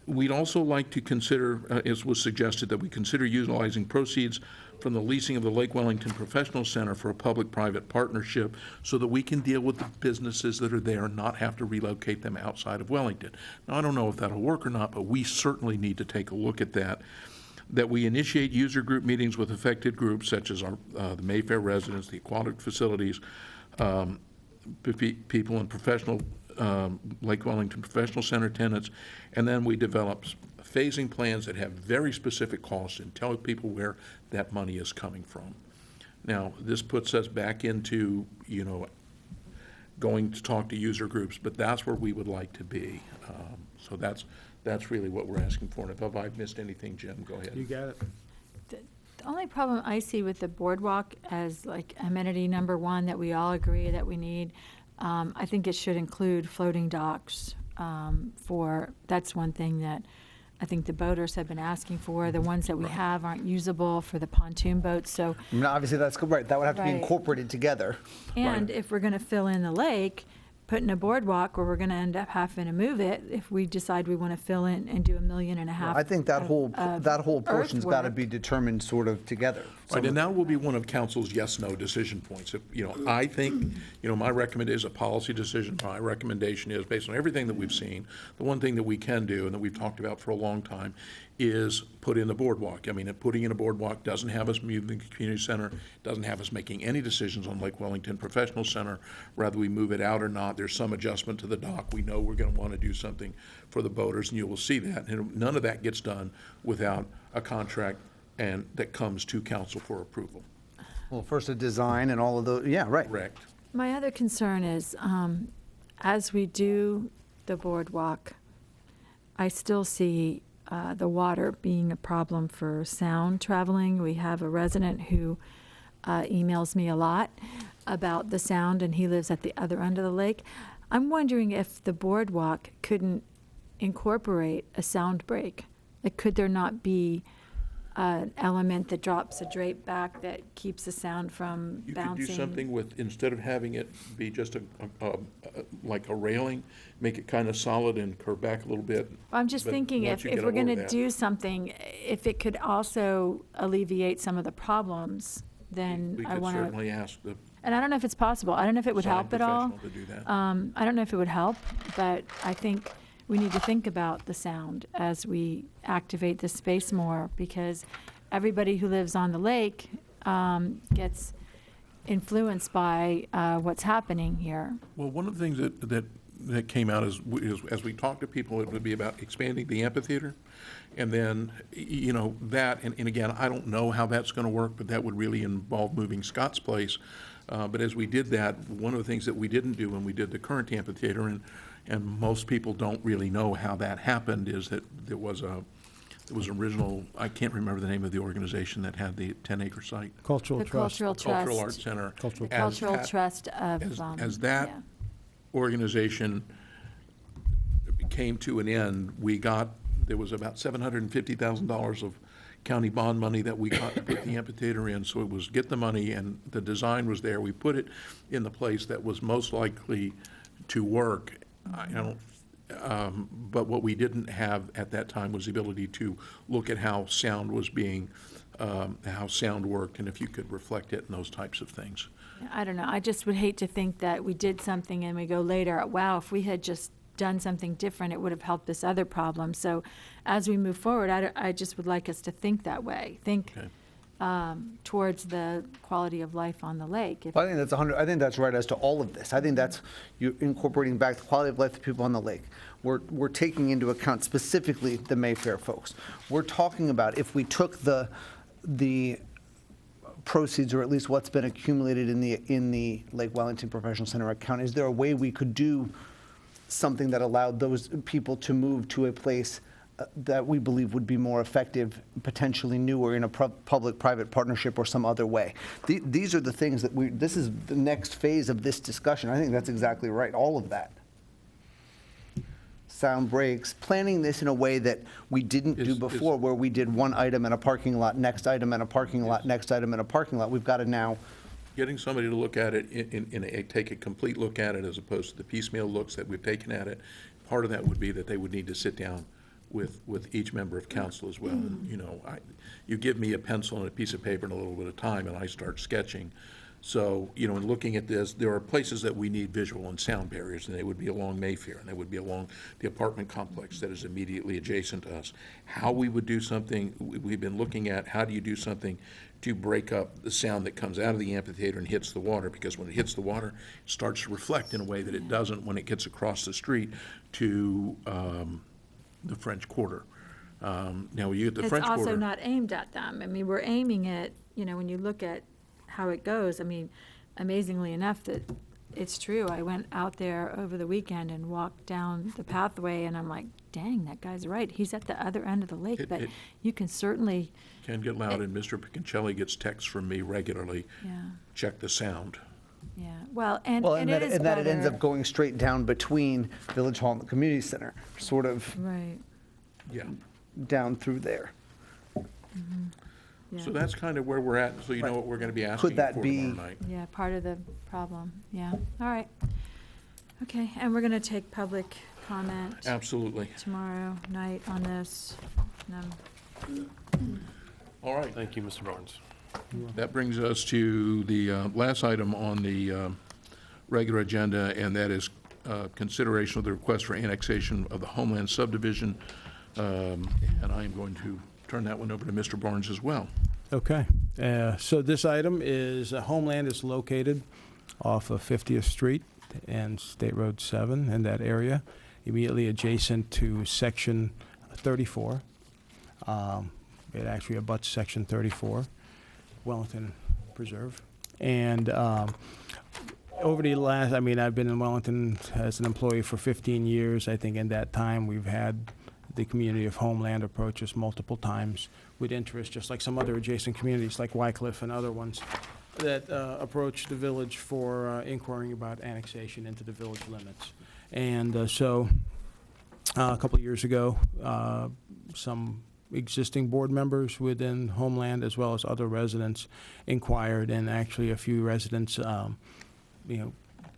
We'd also like to consider, as was suggested, that we consider utilizing proceeds from the leasing of the Lake Wellington Professional Center for a public-private partnership so that we can deal with the businesses that are there and not have to relocate them outside of Wellington. Now, I don't know if that'll work or not, but we certainly need to take a look at that. That we initiate user group meetings with affected groups such as the Mayfair residents, the aquatic facilities, people in professional Lake Wellington Professional Center tenants, and then we develop phasing plans that have very specific costs and tell people where that money is coming from. Now, this puts us back into, going to talk to user groups, but that's where we would like to be. So that's really what we're asking for. And if I've missed anything, Jim, go ahead. You got it. The only problem I see with the boardwalk as like amenity number one that we all agree that we need, I think it should include floating docks that's one thing that I think the boaters have been asking for. The ones that we have aren't usable for the pontoon boats, so. I mean, obviously, that's right. That would have to be Right. incorporated together. And if we're gonna fill in the lake, put in a boardwalk where we're gonna end up having to move it, if we decide we wanna fill in and do $1.5 million. I think that whole portion's got to earthwork. be determined sort of together. Right, and that will be one of council's yes/no decision points. If, I think, my recommendation is a policy decision. My recommendation is, based on everything that we've seen, the one thing that we can do, and that we've talked about for a long time, is put in the boardwalk. I mean, putting in a boardwalk doesn't have us moving the community center, doesn't have us making any decisions on Lake Wellington Professional Center. Rather, we move it out or not. There's some adjustment to the dock. We know we're going to want to do something for the boaters, and you will see that. And none of that gets done without a contract and that comes to council for approval. Well, first a design and all of those, yeah, right. Correct. My other concern is, as we do the boardwalk, I still see the water being a problem for sound traveling. We have a resident who emails me a lot about the sound, and he lives at the other end of the lake. I'm wondering if the boardwalk couldn't incorporate a sound break. Like, could there not be an element that drops a drape back that keeps the sound from You bouncing? could do something with, instead of having it be just like a railing, make it kind of solid and curve back a little bit. I'm just But thinking once if you get we're a hold going of to that- do something, if it could also alleviate some of the problems, then We I could want to, certainly ask the and I don't know if it's possible. I don't know if it would sign help at all. professional to do that. I don't know if it would help, but I think we need to think about the sound as we activate the space more, because everybody who lives on the lake gets influenced by what's happening here. Well, one of the things that came out is as we talked to people, it would be about expanding the amphitheater. And then, that, and again, I don't know how that's going to work, but that would really involve moving Scott's Place. But as we did that, one of the things that we didn't do when we did the current amphitheater, and most people don't really know how that happened, is that there was it was original, I can't remember the name of the organization that had the 10-acre site. Cultural The Trust. Cultural Cultural Trust. Arts Center. Cultural As Cultural that- Trust of. As that yeah. organization came to an end, there was about $750,000 of county bond money that we got to put the amphitheater in, so it was get the money, and the design was there. We put it in the place that was most likely to work. But what we didn't have at that time was the ability to look at how sound was being, how sound worked, and if you could reflect it and those types of things. I don't know, I just would hate to think that we did something and we go later, wow, if we had just done something different, it would have helped this other problem. So as we move forward, I just would like us to think that way, think Okay. towards the quality of life on the lake. If- Well, I think that's I think that's right as to all of this. I think that's you incorporating back the quality of life of people on the lake. We're taking into account specifically the Mayfair folks. We're talking about if we took the proceeds, or at least what's been accumulated in the Lake Wellington Professional Center account, is there a way we could do something that allowed those people to move to a place that we believe would be more effective, potentially newer, in a public-private partnership or some other way? These are the things that this is the next phase of this discussion. I think that's exactly right, all of that. Sound breaks, planning this in a way that we didn't do before, where we did one item in a parking lot, next item in a parking lot, next item in a parking lot. We've got to now Getting somebody to look at it, take a complete look at it as opposed to the piecemeal looks that we've taken at it. Part of that would be that they would need to sit down with each member of council as well. And, you give me a pencil and a piece of paper and a little bit of time, and I start sketching. So, in looking at this, there are places that we need visual and sound barriers, and they would be along Mayfair, and they would be along the apartment complex that is immediately adjacent to us. How we would do something, we've been looking at, how do you do something to break up the sound that comes out of the amphitheater and hits the water? Because when it hits the water, it starts to reflect in a way that it doesn't when it gets across the street to the French Quarter. Now, you get the French Quarter. It's also not aimed at them. I mean, we're aiming it, when you look at how it goes, I mean, amazingly enough, that it's true. I went out there over the weekend and walked down the pathway, and I'm like, dang, that guy's right. He's at the other end of the lake, but you can certainly. Can get loud, and Mr. Piconcelli gets texts from me regularly. Yeah. Check the sound. Yeah, well, and and it is that it ends better. up going straight down between Village Hall and the community center, sort of Right, Yeah. down through there. yeah. So that's kind of where we're at, so you know what we're going to be asking that for be- tomorrow night. Yeah, part of the problem, yeah. All right. Okay, and we're going to take public comment Absolutely. tomorrow night on this. All right. Thank you, Mr. Barnes. That brings us to the last item on the regular agenda, and that is consideration of the request for annexation of the Homeland subdivision. And I am going to turn that one over to Mr. Barnes as well. Okay, so this item is, Homeland is located off of 50th Street and State Road 7 in that area, immediately adjacent to Section 34. It actually abuts Section 34, Wellington Preserve. And over the last, I've been in Wellington as an employee for 15 years. I think in that time, we've had the community of Homeland approach us multiple times with interest, just like some other adjacent communities like Wycliffe and other ones that approached the village for inquiring about annexation into the village limits. And so a couple of years ago, some existing board members within Homeland as well as other residents inquired, and actually a few residents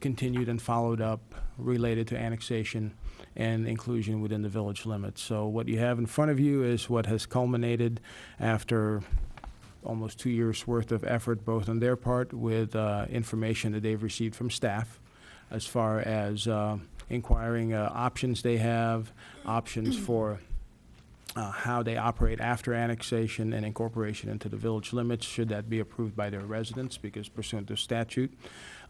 continued and followed up related to annexation and inclusion within the village limits. So what you have in front of you is what has culminated after almost 2 years' worth of effort, both on their part with information that they've received from staff as far as inquiring options they have, options for how they operate after annexation and incorporation into the village limits, should that be approved by their residents, because pursuant to statute,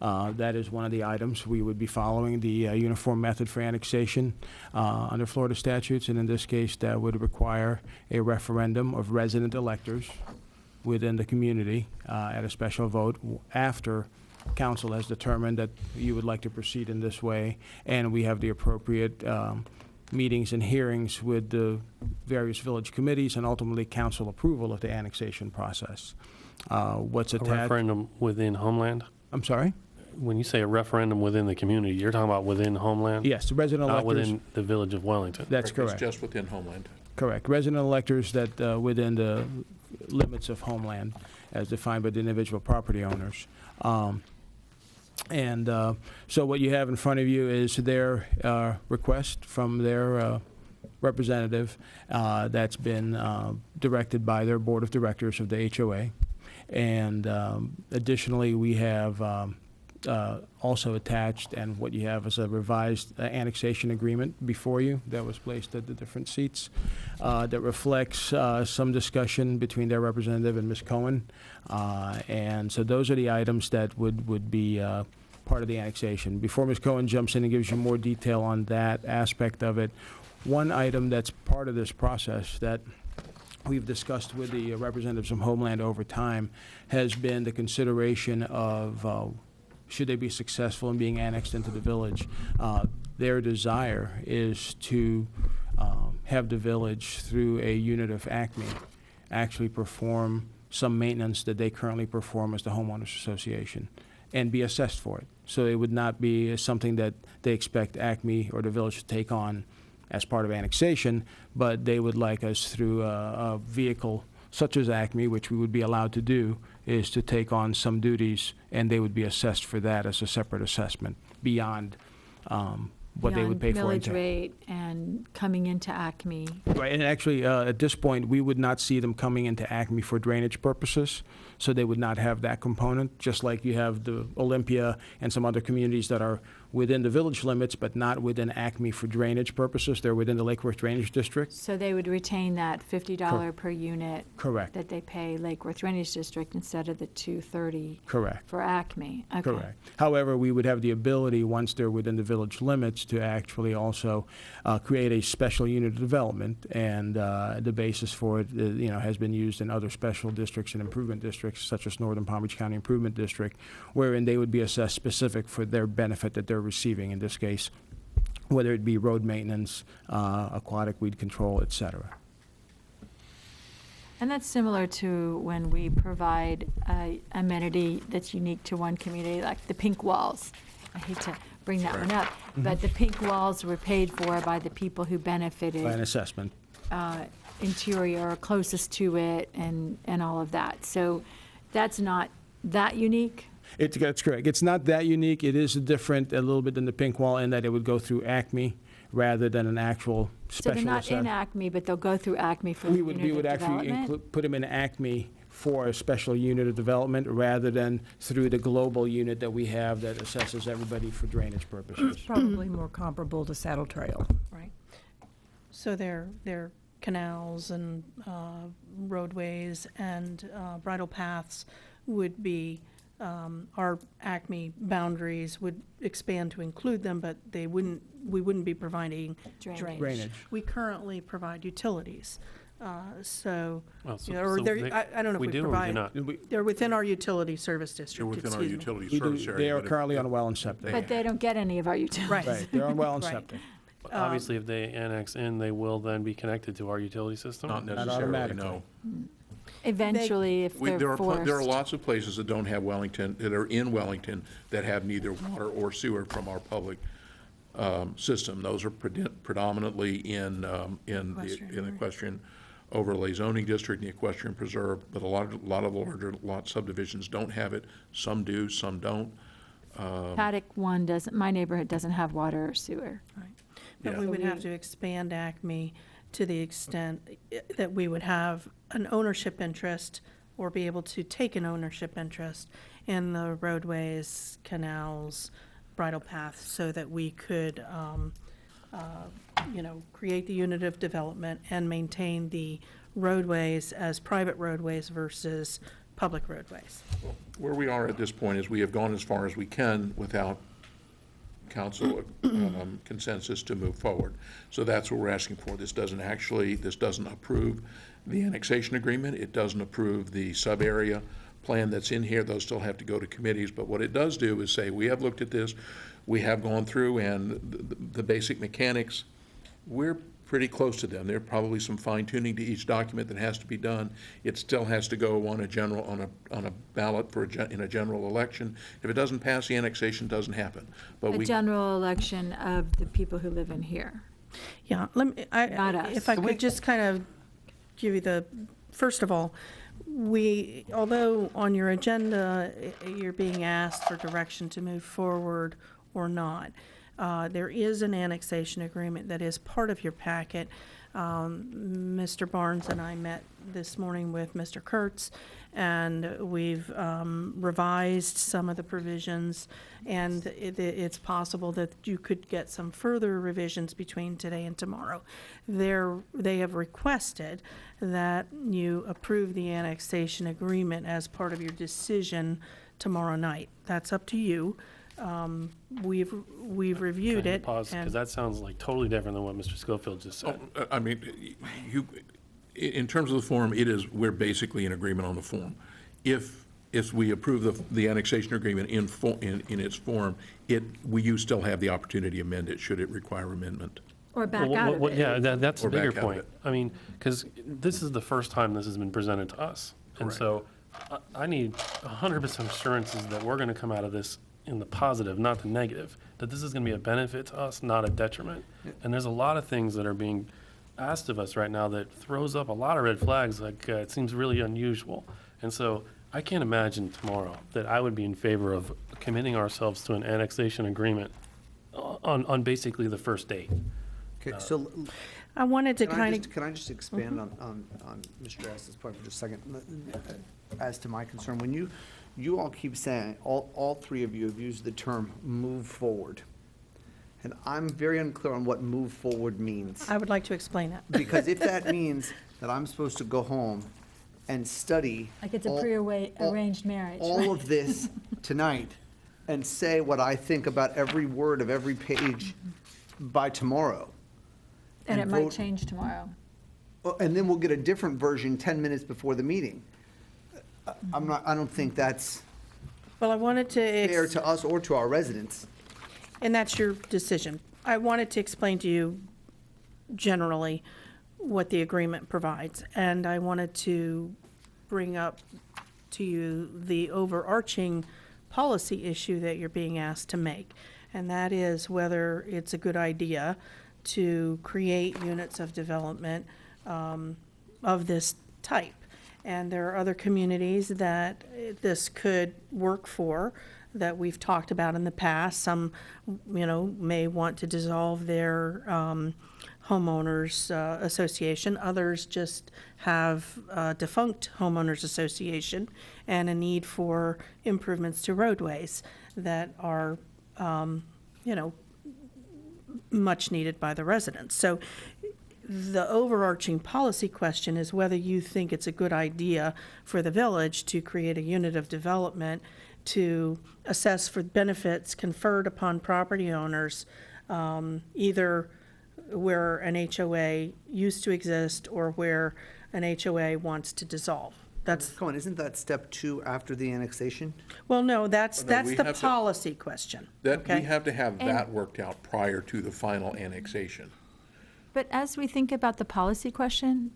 that is one of the items we would be following, the uniform method for annexation under Florida statutes, and in this case, that would require a referendum of resident electors within the community at a special vote after council has determined that you would like to proceed in this way, and we have the appropriate meetings and hearings with the various village committees and ultimately council approval of the annexation process. What's A attached? referendum within Homeland? I'm sorry? When you say a referendum within the community, you're talking about within Homeland? Yes, the resident Not electors. within the village of Wellington? That's It's correct. just within Homeland. Correct. Resident electors that, within the limits of Homeland as defined by the individual property owners. So what you have in front of you is their request from their representative that's been directed by their board of directors of the HOA. And additionally, we have also attached, and what you have is a revised annexation agreement before you that was placed at the different seats that reflects some discussion between their representative and Ms. Cohen. And so those are the items that would be part of the annexation. Before Ms. Cohen jumps in and gives you more detail on that aspect of it, one item that's part of this process that we've discussed with the representatives from Homeland over time has been the consideration of should they be successful in being annexed into the village. Their desire is to have the village, through a unit of ACME, actually perform some maintenance that they currently perform as the homeowners association and be assessed for it. So it would not be something that they expect ACME or the village to take on as part of annexation, but they would like us through a vehicle such as ACME, which we would be allowed to do, is to take on some duties, and they would be assessed for that as a separate assessment beyond what they would pay for. Beyond millage rate and coming into Acme. Right, and actually, at this point, we would not see them coming into Acme for drainage purposes, so they would not have that component, just like you have the Olympia and some other communities that are within the village limits, but not within Acme for drainage purposes. They're within the Lake Worth Drainage District. So they would retain that $50 per unit. Correct. That they pay Lake Worth Drainage District instead of the $230 Correct. for Acme. Okay. Correct. However, we would have the ability, once they're within the village limits, to actually also create a special unit of development, and the basis for it, has been used in other special districts and improvement districts, such as Northern Palm Beach County Improvement District, wherein they would be assessed specific for their benefit that they're receiving, in this case, whether it be road maintenance, aquatic weed control, et cetera. And that's similar to when we provide a amenity that's unique to one community, like the pink walls. I hate to bring that one up, but the pink walls were paid for by the people who benefited. By an assessment. Interior, closest to it, and all of that. So that's not that unique. That's correct. It's not that unique. It is different a little bit than the pink wall in that it would go through Acme rather than an actual So special they're not in assessment. Acme, but they'll go through Acme for the We would unit of actually development? put them in Acme for a special unit of development rather than through the global unit that we have that assesses everybody for drainage purposes. Probably more comparable to Saddle Trail. Right. So their canals and roadways and bridle paths would be, our Acme boundaries would expand to include them, but we wouldn't be providing Drainage. Drainage. We currently provide utilities, so, Well, so- or so they're, they- I don't know if We we do or we do provide. not? They're within our utility service They're district, within our excuse me. utility We do- service area. They are but if- currently on well and septic. But they don't get any of our utilities. Right. Right, they're on well and Right. septic. Obviously, if they annex in, they will then be connected to our utility system? Not necessarily, automatically. no. Eventually, if There they're are, forced. there are lots of places that don't have Wellington, that are in Wellington, that have neither water or sewer from our public system. Those are predominantly in the equestrian overlay zoning district, and the equestrian preserve, but a lot of larger lot subdivisions don't have it. Some do, some don't. Paddock 1 doesn't, my neighborhood doesn't have water or sewer. But Yeah. we would have to expand Acme to the extent that we would have an ownership interest or be able to take an ownership interest in the roadways, canals, bridle paths, so that we could, create the unit of development and maintain the roadways as private roadways versus public roadways. Where we are at this point is we have gone as far as we can without council consensus to move forward. So that's what we're asking for. This doesn't approve the annexation agreement. It doesn't approve the sub-area plan that's in here. Those still have to go to committees. But what it does do is say, we have looked at this, we have gone through, and the basic mechanics We're pretty close to them. There's probably some fine tuning to each document that has to be done. It still has to go on a ballot in a general election. If it doesn't pass, the annexation doesn't happen. But A general election of the people who live in here. Yeah, Not us. if I could just kind of give you first of all, although on your agenda, you're being asked for direction to move forward or not, there is an annexation agreement that is part of your packet. Mr. Barnes and I met this morning with Mr. Kurtz, and we've revised some of the provisions, and it's possible that you could get some further revisions between today and tomorrow. They have requested that you approve the annexation agreement as part of your decision tomorrow night. That's up to you. We've reviewed it. Pause, because that sounds like totally different than what Mr. Schofield just said. I mean, in terms of the form, we're basically in agreement on the form. If we approve the annexation agreement in its form, you still have the opportunity to amend it, should it require amendment. Or back out of it. Yeah, that's Or the bigger back out of point. it. I mean, because this is the first time this has been presented to us. And Correct. so I need 100% assurances that we're going to come out of this in the positive, not the negative, that this is going to be a benefit to us, not a detriment. And there's a lot of things that are being asked of us right now that throws up a lot of red flags, like it seems really unusual. And so I can't imagine tomorrow that I would be in favor of committing ourselves to an annexation agreement on basically the first date. Okay, so I wanted to kind of, can I just expand on Mr. Ass's point for just a second? As to my concern, when you all keep saying, all three of you have used the term "move forward," and I'm very unclear on what "move forward" means. I would like to explain that. Because if that means that I'm supposed to go home and study Like it's a all- pre-arranged marriage. all of this tonight and say what I think about every word of every page by tomorrow. And it might vote- change tomorrow. And then we'll get a different version 10 minutes before the meeting. I don't think that's Well, I wanted to. fair to us or to our residents. And that's your decision. I wanted to explain to you generally what the agreement provides, and I wanted to bring up to you the overarching policy issue that you're being asked to make, and that is whether it's a good idea to create units of development of this type. And there are other communities that this could work for, that we've talked about in the past. Some, may want to dissolve their homeowners association. Others just have a defunct homeowners association and a need for improvements to roadways that are, much needed by the residents. So the overarching policy question is whether you think it's a good idea for the village to create a unit of development to assess for benefits conferred upon property owners, either where an HOA used to exist or where an HOA wants to dissolve. That's, Come on, isn't that step 2 after the annexation? well, no, that's No, we the have to- policy question. That, we okay? have to have that worked out prior to the final annexation. But as we think about the policy question,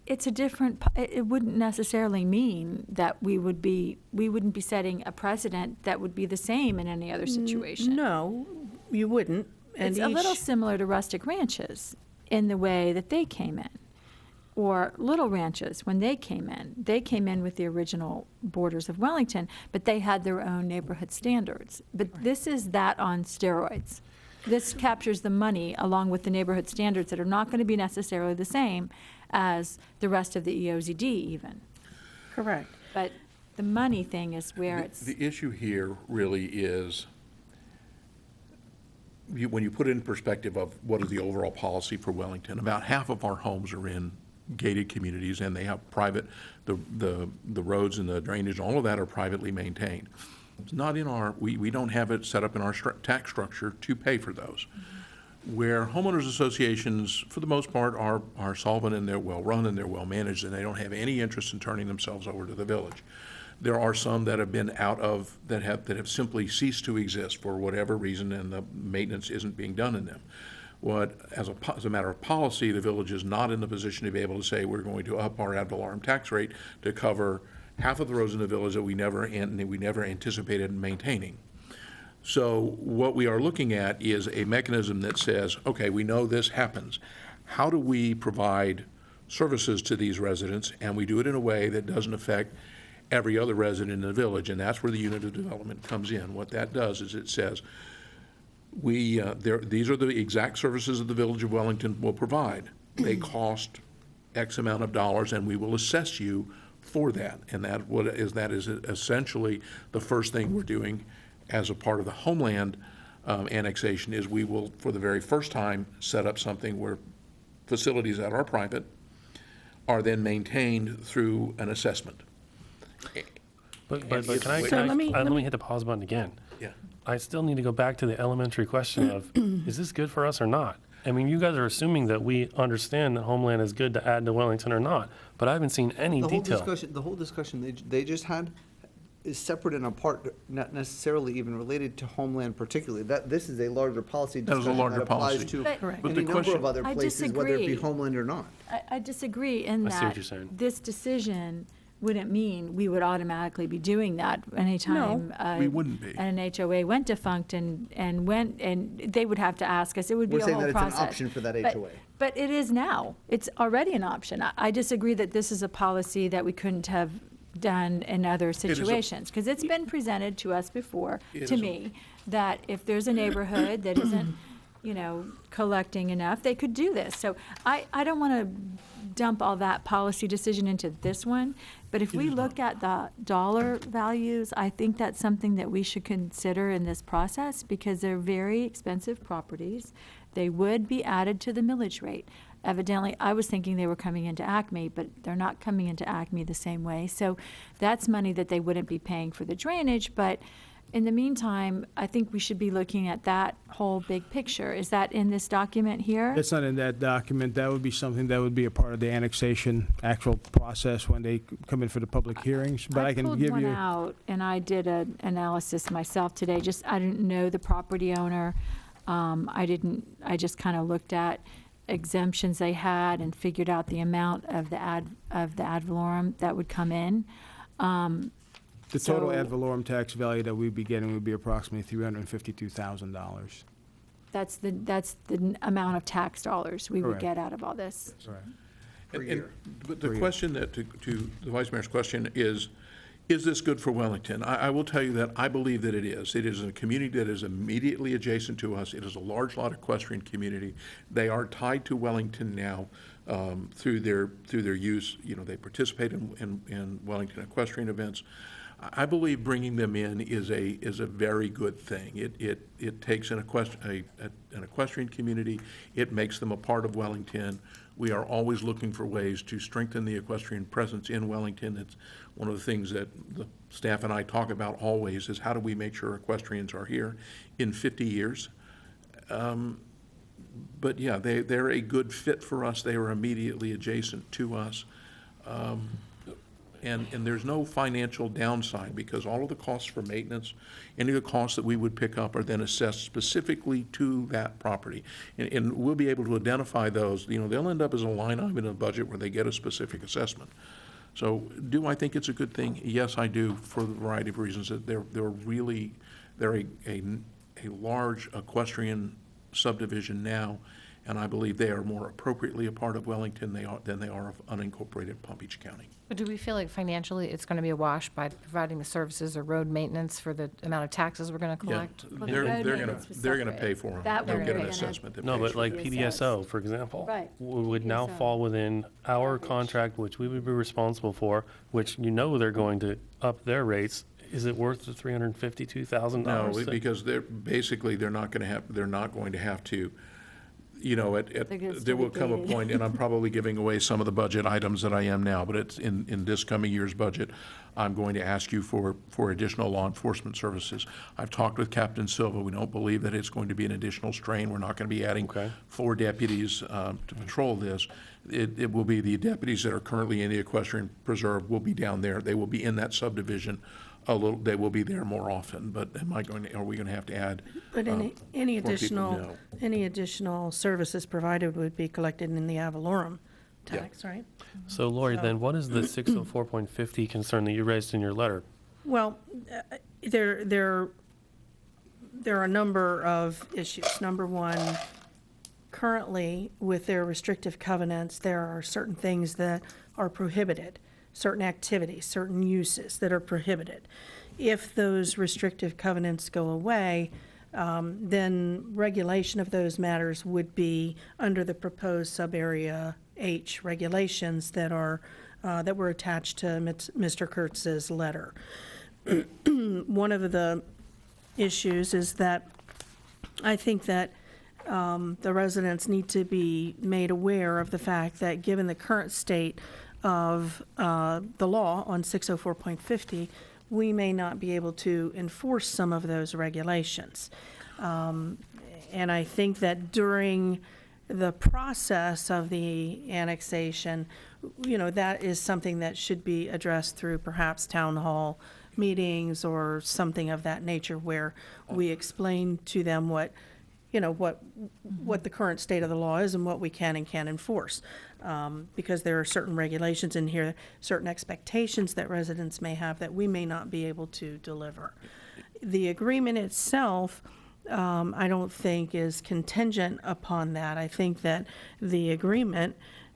it's a different, it wouldn't necessarily mean that we wouldn't be setting a precedent that would be the same in any other situation. No, you wouldn't. And It's a little each- similar to rustic ranches in the way that they came in. Or little ranches, when they came in with the original borders of Wellington, but they had their own neighborhood standards. But this is that on steroids. This captures the money along with the neighborhood standards that are not going to be necessarily the same as the rest of the EOZD even. Correct. But the money thing is where it's, The issue here really is, when you put it in perspective of what is the overall policy for Wellington, about half of our homes are in gated communities, and they have private, the roads and the drainage, all of that are privately maintained. It's not in our, we don't have it set up in our tax structure to pay for those. Where homeowners associations, for the most part, are solvent and they're well-run and they're well-managed, and they don't have any interest in turning themselves over to the village. There are some that have been out of, that have simply ceased to exist for whatever reason, and the maintenance isn't being done in them. As a matter of policy, the village is not in the position to be able to say, we're going to up our ad valorem tax rate to cover half of the roads in the village that we never anticipated maintaining. So what we are looking at is a mechanism that says, okay, we know this happens. How do we provide services to these residents? And we do it in a way that doesn't affect every other resident in the village, and that's where the unit of development comes in. What that does is it says, these are the exact services that the Village of Wellington will provide. They cost X amount of dollars, and we will assess you for that. And that is essentially the first thing we're doing as a part of the Homeland annexation, is we will, for the very first time, set up something where facilities that are private are then maintained through an assessment. But And can I, it's- can I, let me- let me hit the pause button again. Yeah. I still need to go back to the elementary question of, is this good for us or not? I mean, you guys are assuming that we understand that Homeland is good to add to Wellington or not, but I haven't seen any detail. The whole discussion they just had is separate and apart, not necessarily even related to Homeland particularly. This is a larger policy That was a discussion larger that applies policy. to Correct. But any the number question- of other I places, whether it be disagree. Homeland or not. I disagree in I see what that you're saying. this decision wouldn't mean we would automatically be doing that anytime. We wouldn't be. An HOA went defunct and they would have to ask us. It would be We're a saying whole that it's an process. option for that But- HOA. But it is now. It's already an option. I disagree that this is a policy that we couldn't have done in other is a- situations. Because it's been presented to us before, It to is a- me, that if there's a neighborhood that isn't, collecting enough, they could do this. So I don't want to dump all that policy decision into this one. But if we look at the dollar values, I think that's something that we should consider in this process because they're very expensive properties. They would be added to the millage rate. Evidently, I was thinking they were coming into Acme, but they're not coming into Acme the same way. So that's money that they wouldn't be paying for the drainage, but in the meantime, I think we should be looking at that whole big picture. Is that in this document here? That's not in that document. That would be something that would be a part of the annexation actual process when they come in for the public hearings. But I can give pulled you. one out, and I did an analysis myself today. I didn't know the property owner. I just kind of looked at exemptions they had and figured out the amount of the ad valorem that would come in. The total So- ad valorem tax value that we'd be getting would be approximately $352,000. That's the amount of tax dollars we would Correct. get out of all this. But the question to the Vice Mayor's question is this good for Wellington? I will tell you that I believe that it is. It is a community that is immediately adjacent to us. It is a large lot equestrian community. They are tied to Wellington now through their use. They participate in Wellington equestrian events. I believe bringing them in is a very good thing. It takes an equestrian community, it makes them a part of Wellington. We are always looking for ways to strengthen the equestrian presence in Wellington. It's one of the things that the staff and I talk about always is how do we make sure equestrians are here in 50 years? But yeah, they're a good fit for us. They are immediately adjacent to us. And there's no financial downside because all of the costs for maintenance, any of the costs that we would pick up are then assessed specifically to that property. And we'll be able to identify those. They'll end up as a line item in a budget where they get a specific assessment. So do I think it's a good thing? Yes, I do, for a variety of reasons. That they're a large equestrian subdivision now, and I believe they are more appropriately a part of Wellington than they are of unincorporated Palm Beach County. But do we feel like financially it's going to be a wash by providing the services or road maintenance for the amount of taxes we're going to Yeah, collect? Well, the they're road gonna maintenance was they're gonna separate. pay for them. That They'll we're get an gonna- assessment that No, pays but for like it. PDSO, for example. Right. Would now PDSO. fall within our Coverage. contract, which we would be responsible for, which they're going to up their rates. Is it worth the $352,000? No, because they're not going to have to, They're gonna there still will be come a gated. point, and I'm probably giving away some of the budget items that I am now, but it's in this coming year's budget, I'm going to ask you for additional law enforcement services. I've talked with Captain Silva. We don't believe that it's going to be an additional strain. We're not going to be adding Okay. 4 deputies to patrol this. It will be the deputies that are currently in the equestrian preserve will be down there. They will be in that subdivision a little, they will be there more often, but are we going to have to add? But any more people? No. any additional services provided would be collected in the ad valorem tax, right? So Lori, So- then what is the 604.50 concern that you raised in your letter? Well, there are a number of issues. Number one, currently, with their restrictive covenants, there are certain things that are prohibited, certain activities, certain uses that are prohibited. If those restrictive covenants go away, then regulation of those matters would be under the proposed subarea H regulations that are, that were attached to Mr. Kurtz's letter. One of the issues is that I think that the residents need to be made aware of the fact that, given the current state of the law on 604.50, we may not be able to enforce some of those regulations. And I think that during the process of the annexation, that is something that should be addressed through perhaps town hall meetings or something of that nature, where we explain to them what the current state of the law is and what we can and can't enforce. Because there are certain regulations in here, certain expectations that residents may have that we may not be able to deliver. The agreement itself, I don't think is contingent upon that. I think that the agreement,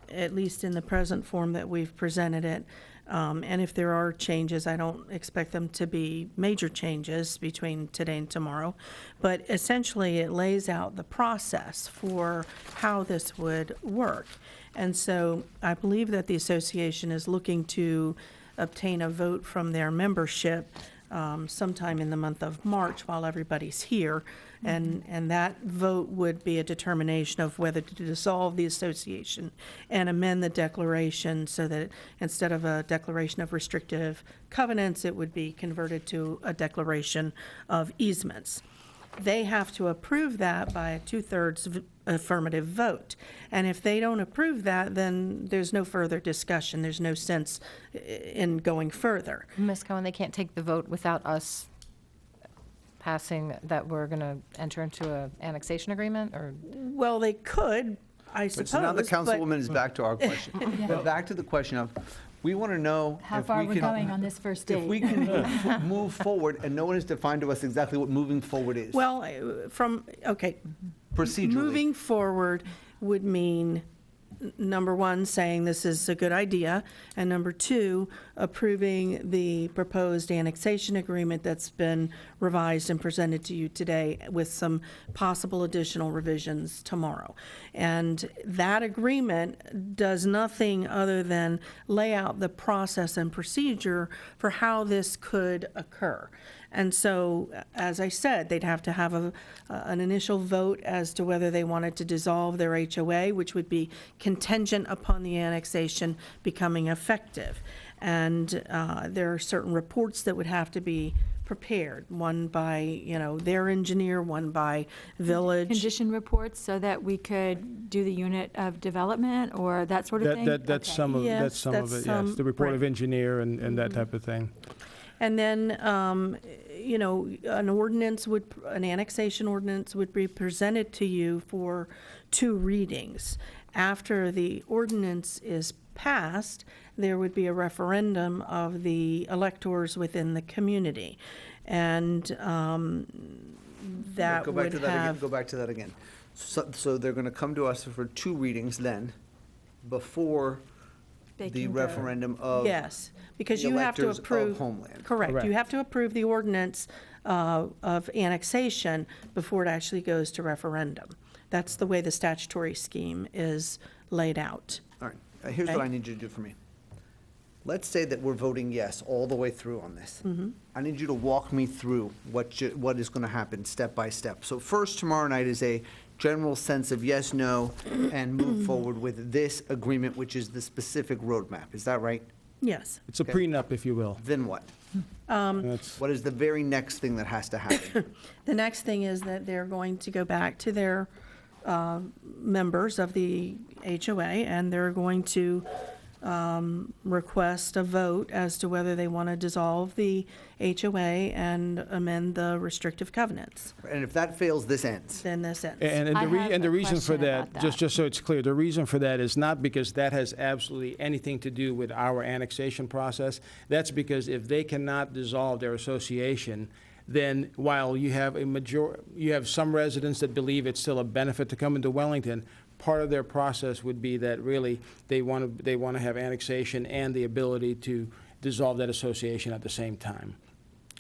at least in the present form that we've presented it, and if there are changes, I don't expect them to be major changes between today and tomorrow. But essentially, it lays out the process for how this would work. And so I believe that the association is looking to obtain a vote from their membership sometime in the month of March while everybody's here. And that vote would be a determination of whether to dissolve the association and amend the declaration so that instead of a declaration of restrictive covenants, it would be converted to a declaration of easements. They have to approve that by a 2/3 affirmative vote. And if they don't approve that, then there's no further discussion. There's no sense in going further. Ms. Cohen, they can't take the vote without us passing that we're going to enter into an annexation agreement, or? Well, they could, I suppose. So now the but- councilwoman is back to our question. But back to the question of, we want to know How if far we we're can- going on this first date. If we can move forward, and no one has defined to us exactly what moving forward is. Well, okay, Procedurally. moving forward would mean, number one, saying this is a good idea, and number two, approving the proposed annexation agreement that's been revised and presented to you today with some possible additional revisions tomorrow. And that agreement does nothing other than lay out the process and procedure for how this could occur. And so, as I said, they'd have to have an initial vote as to whether they wanted to dissolve their HOA, which would be contingent upon the annexation becoming effective. And there are certain reports that would have to be prepared, one by, their engineer, one by village. Condition reports so that we could do the unit of development or that sort of thing? That's Okay. some of, Yes, that's some of that's it, yes. some- The report of right. engineer and that type of thing. And then, an annexation ordinance would be presented to you for 2 readings. After the ordinance is passed, there would be a referendum of the electors within the community. And that Go back would to that again. have, Go back to that again. So they're going to come to us for 2 readings then, before They the can go. referendum of. yes, because the you have to electors of approve. Homeland. Correct. You Correct. have to approve the ordinance of annexation before it actually goes to referendum. That's the way the statutory scheme is laid out. All right, here's what Okay. I need you to do for me. Let's say that we're voting yes all the way through on this. I need you to walk me through what is going to happen step by step. So first, tomorrow night is a general sense of yes, no, and move forward with this agreement, which is the specific roadmap. Is that right? Yes. It's a Okay. prenup, if you will. Then what? That's, What is the very next thing that has to happen? The next thing is that they're going to go back to their, members of the HOA, and they're going to, request a vote as to whether they want to dissolve the HOA and amend the restrictive covenants. And if that fails, this ends. Then this ends. And I have the a reason for question that, about just, that. just so it's clear, the reason for that is not because that has absolutely anything to do with our annexation process. That's because if they cannot dissolve their association, then while you have you have some residents that believe it's still a benefit to come into Wellington, part of their process would be that really they want to have annexation and the ability to dissolve that association at the same time.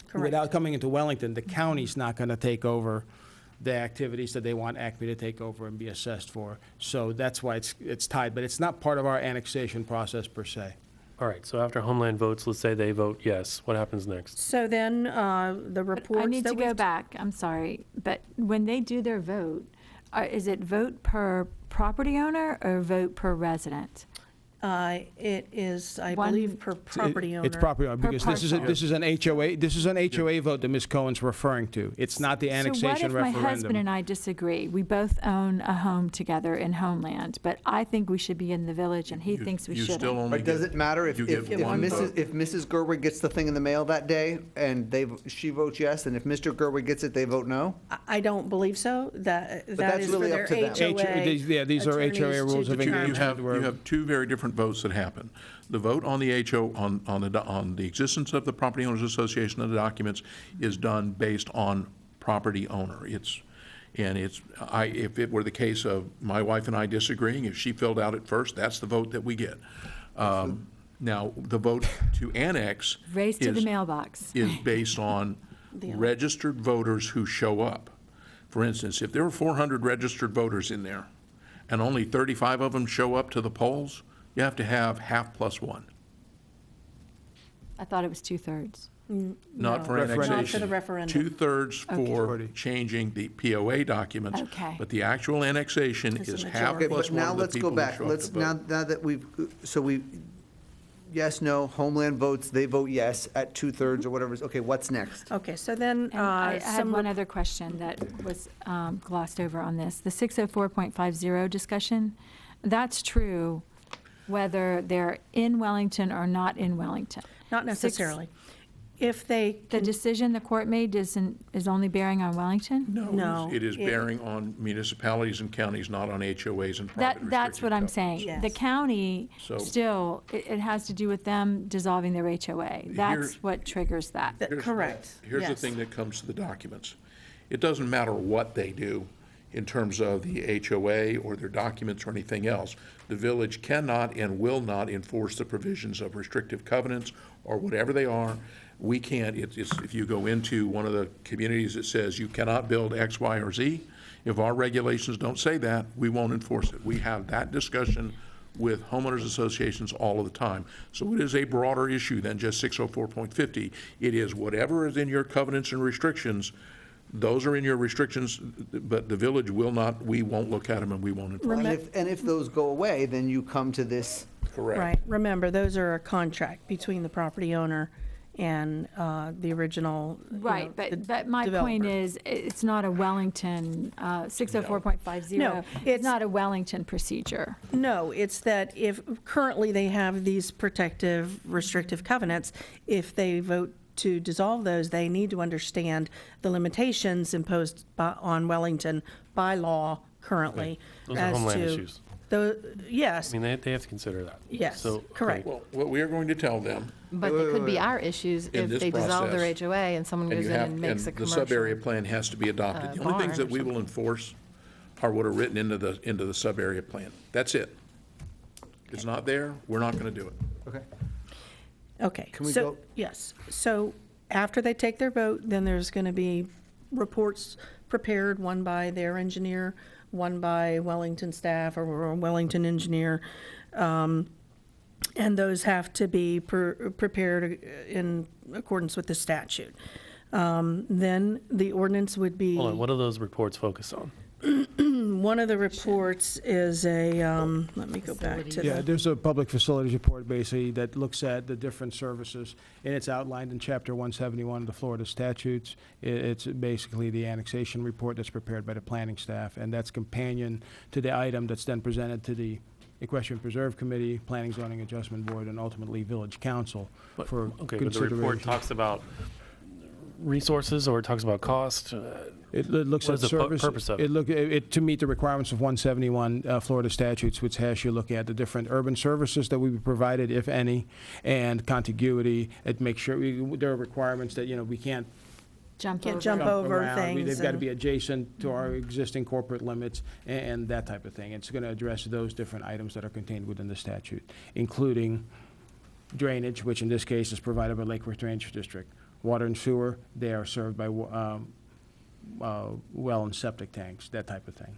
Correct. Without coming into Wellington, the county's not going to take over the activities that they want Acme to take over and be assessed for. So that's why it's tied, but it's not part of our annexation process per se. All right, so after Homeland votes, let's say they vote yes, what happens next? So then, the reports I need to that go we've back, I'm sorry, but when they do their vote, is it vote per property owner or vote per resident? It is, I One- believe, per property owner. It's property owner, Per because parcel. this is an HOA vote that Ms. Cohen's referring to. It's not the annexation So what if my husband referendum. and I disagree? We both own a home together in Homeland, but I think we should be in the village and he thinks we You still shouldn't. only But does get- it matter if you get one vote. if Mrs. Gerwig gets the thing in the mail that day and she votes yes, and if Mr. Gerwig gets it, they vote no? I don't believe so. That that's is for really their up to them. HOA. These are attorneys HOA to rules of determine. engagement. You have two very different votes that happen. The vote on the on the existence of the Property Owners Association and the documents is done based on property owner. If it were the case of my wife and I disagreeing, if she filled out it first, that's the vote that we get. Now, the vote to annex Race to the is- mailbox. is based on registered voters who show up. For instance, if there are 400 registered voters in there, and only 35 of them show up to the polls, you have to have half plus one. I thought it was 2/3. Not for Referendum. annexation. Not for the referendum. 2/3 for Okay. changing the POA documents. Okay. But the actual annexation Is a is half majority. Okay, plus but one now of the let's go people who back. show up Let's, to now, vote. now that yes, no, Homeland votes, they vote yes at 2/3 or whatever. Okay, what's next? Okay, so then, And I had some, one other question that was glossed over on this. The 604.50 discussion, that's true whether they're in Wellington or not in Wellington. not necessarily. If they, The decision the court made is only bearing on Wellington? No, It is it- bearing on municipalities and counties, not on HOAs and private That's what I'm saying. Yes. The county, So- still, it has to do with them dissolving their HOA. That's what triggers that. correct. Here's the yes. thing that comes to the documents. It doesn't matter what they do in terms of the HOA or their documents or anything else. The village cannot and will not enforce the provisions of restrictive covenants or whatever they are. We can't, if you go into one of the communities that says you cannot build X, Y, or Z, if our regulations don't say that, we won't enforce it. We have that discussion with homeowners associations all of the time. So it is a broader issue than just 604.50. It is whatever is in your covenants and restrictions, those are in your restrictions, but the village will not, we won't look at them and we won't enforce them. And if those go away, then you come to this. Correct. Right, remember, those are a contract between the property owner and the original, you know, Right, the but my point developer. is, it's not a Wellington, 604.50. No, It's it's- not a Wellington procedure. No, it's that if currently they have these protective, restrictive covenants, if they vote to dissolve those, they need to understand the limitations imposed on Wellington by law currently. Those are as homeland to issues. Yes, I mean, they have to consider that. yes, So, okay. correct. Well, what we are going to tell them, But they could be our issues In if this they dissolve their process, HOA and someone and goes you in have, and and makes a the commercial. sub-area plan has to be adopted. The only things barn that or we will enforce are what are written into the sub-area plan. That's it. If it's not there, we're not going to do it. Okay. Okay. Can we so go- Yes, so after they take their vote, then there's going to be reports prepared, one by their engineer, one by Wellington staff or a Wellington engineer. And those have to be prepared in accordance with the statute. Then the ordinance would be. Hold on, what do those reports focus on? One of the reports is a, let me go back to Yeah, the, there's a public facilities report basically that looks at the different services, and it's outlined in Chapter 171 of the Florida statutes. It's basically the annexation report that's prepared by the planning staff, and that's companion to the item that's then presented to the Equestrian Preserve Committee, Planning Zoning Adjustment Board, and ultimately Village Council But- for Okay, but the consideration. report talks about resources or it talks about cost? It looks What at is the service. purpose of It to meet the requirements of 171 Florida statutes, which has you look at the different urban services that we provided, if any, and contiguity. It makes sure, there are requirements that, we can't Jump Can't over. jump over around. things They've got to and- be adjacent to our existing corporate limits and that type of thing. It's going to address those different items that are contained within the statute, including drainage, which in this case is provided by Lake Worth Drainage District. Water and sewer, they are served by well and septic tanks, that type of thing.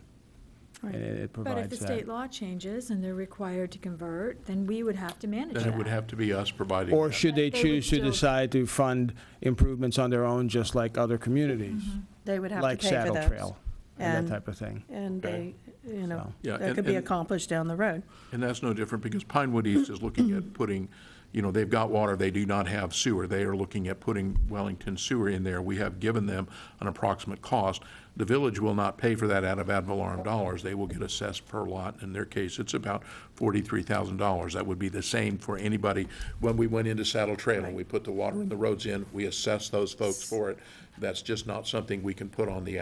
Right. And it But provides if the that. state law changes and they're required to convert, then we would have to manage that. Then it would have to be us providing. Or that. should they They would choose to still- decide to fund improvements on their own, just like other communities? They would have to Like pay for Saddle those. Trail and And- that type of thing. And they, So- Yeah, that and- could be and- accomplished down the road. And that's no different because Pinewood East is looking at putting, they've got water, they do not have sewer. They are looking at putting Wellington sewer in there. We have given them an approximate cost. The village will not pay for that out of ad valorem dollars. They will get assessed per lot. In their case, it's about $43,000. That would be the same for anybody. When we went into Saddle Trail and we put the water and the roads in, we assessed those folks for it. That's just not something we can put on the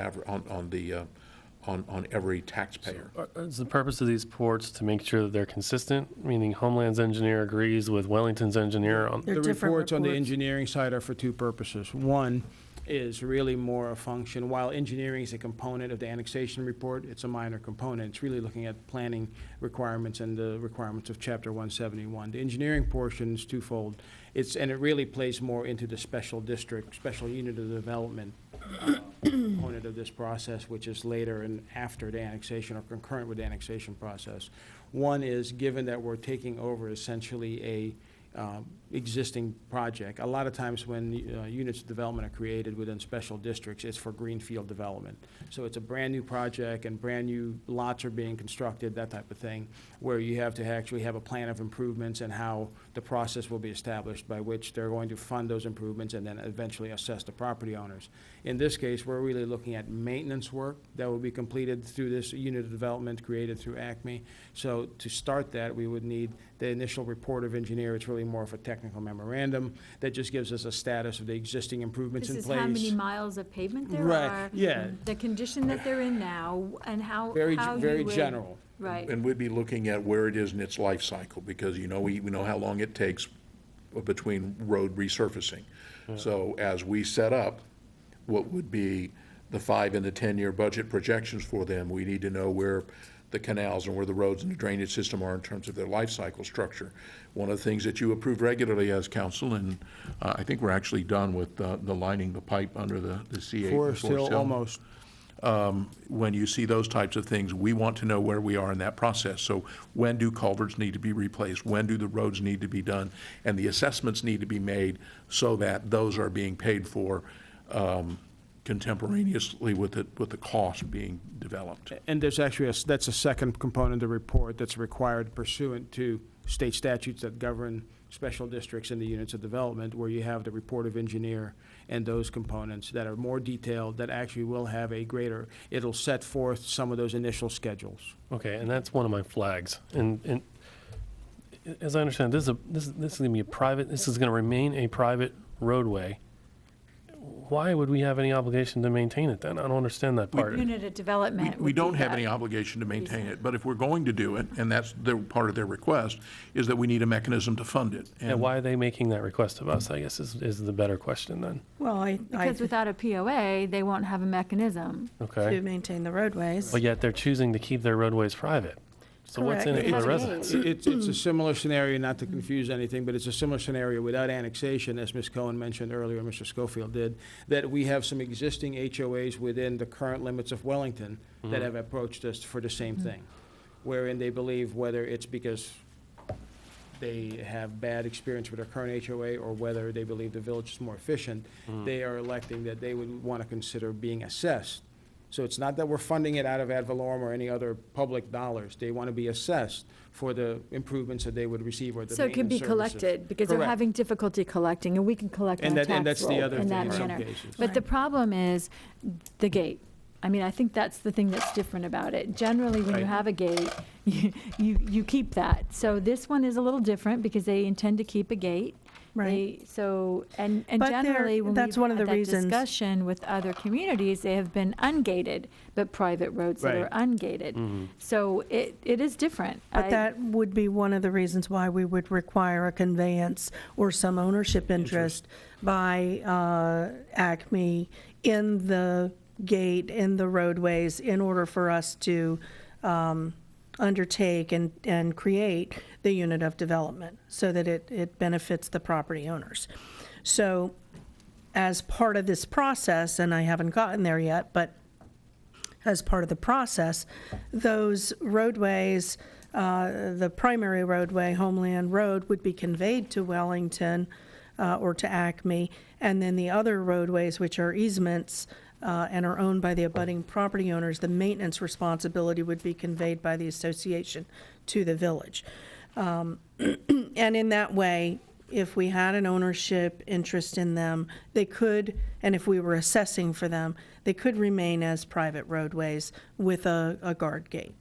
on every taxpayer. Is the purpose of these reports to make sure that they're consistent, meaning Homeland's engineer agrees with Wellington's engineer on? They're The different reports on the reports. engineering side are for two purposes. One is really more a function, while engineering is a component of the annexation report, it's a minor component. It's really looking at planning requirements and the requirements of Chapter 171. The engineering portion is twofold. And it really plays more into the special district, special unit of development component of this process, which is later and after the annexation or concurrent with the annexation process. One is, given that we're taking over essentially a existing project. A lot of times when units of development are created within special districts, it's for greenfield development. So it's a brand-new project and brand-new lots are being constructed, that type of thing, where you have to actually have a plan of improvements and how the process will be established by which they're going to fund those improvements and then eventually assess the property owners. In this case, we're really looking at maintenance work that will be completed through this unit of development created through ACME. So to start that, we would need the initial report of engineer. It's really more of a technical memorandum that just gives us a status of the existing improvements This in is place. how many miles of pavement there Right, are. yeah. The condition that they're in now, and how Very, you very would- general. Right. And we'd be looking at where it is in its life cycle, because, we know how long it takes between road resurfacing. So as we set up what would be the 5 and the 10-year budget projections for them, we need to know where the canals and where the roads and the drainage system are in terms of their life cycle structure. One of the things that you approve regularly as council, and I think we're actually done with the lining the pipe under the C8. Forest Hill, almost. When you see those types of things, we want to know where we are in that process. So when do culverts need to be replaced? When do the roads need to be done? And the assessments need to be made so that those are being paid for contemporaneously with the cost being developed. And there's actually, that's a second component of the report that's required pursuant to state statutes that govern special districts and the units of development, where you have the report of engineer and those components that are more detailed, that actually will have a greater, it'll set forth some of those initial schedules. Okay, and that's one of my flags. And as I understand, this is going to be a private, this is going to remain a private roadway. Why would we have any obligation to maintain it then? I don't understand that part. Unit of development We would don't do have that. any obligation to maintain it, but if we're going to do it, and that's part of their request, is that we need a mechanism to fund it. And why are they making that request of us, I guess, is the better question then. Well, Because without a POA, they won't have a mechanism. Okay? to maintain the roadways. But yet they're choosing to keep their roadways private. So what's in it Correct. for the It has a residents? It's a similar scenario, not to confuse anything, but it's a similar scenario without annexation, as Ms. Cohen mentioned earlier, Mr. Schofield did, that we have some existing HOAs within the current limits of Wellington that have approached us for the same thing, wherein they believe, whether it's because they have bad experience with their current HOA or whether they believe the village is more efficient, they are electing that they would want to consider being assessed. So it's not that we're funding it out of ad valorem or any other public dollars. They want to be assessed for the improvements that they would receive or the So it can be maintenance services. collected, because they're Correct. having difficulty collecting, and we can collect on And a that- and tax that's the roll other in thing that in some manner. cases. But the problem is the gate. I mean, I think that's the thing that's different about it. Generally, when you Right. have a gate, you keep that. So this one is a little different because they intend to keep a gate. Right. So, and But generally, when that's we've one of had the that reasons- discussion with other communities, they have been ungated, but private roads that are Right. ungated. So it is different. But that would be one of the reasons why we would require a conveyance or some ownership interest by Acme in the gate, in the roadways, in order for us to undertake and create the unit of development so that it benefits the property owners. So as part of this process, and I haven't gotten there yet, but as part of the process, those roadways, the primary roadway, Homeland Road, would be conveyed to Wellington or to Acme, and then the other roadways, which are easements and are owned by the abutting property owners, the maintenance responsibility would be conveyed by the association to the village. And in that way, if we had an ownership interest in them, they could, and if we were assessing for them, they could remain as private roadways with a guard gate.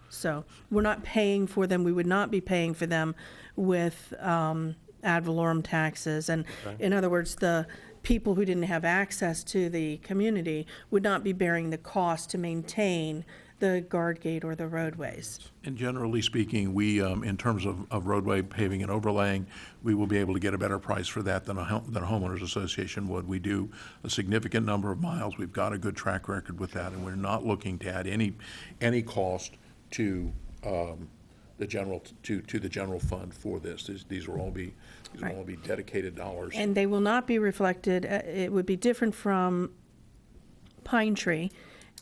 So we're not paying for them, we would not be paying for them with ad valorem taxes. And in other words, the people who didn't have access to the community would not be bearing the cost to maintain the guard gate or the roadways. And generally speaking, we, in terms of roadway paving and overlaying, we will be able to get a better price for that than a homeowners association would. We do a significant number of miles. We've got a good track record with that, and we're not looking to add any cost to the general fund for this. These will all be dedicated dollars. And they will not be reflected, it would be different from Pine Tree.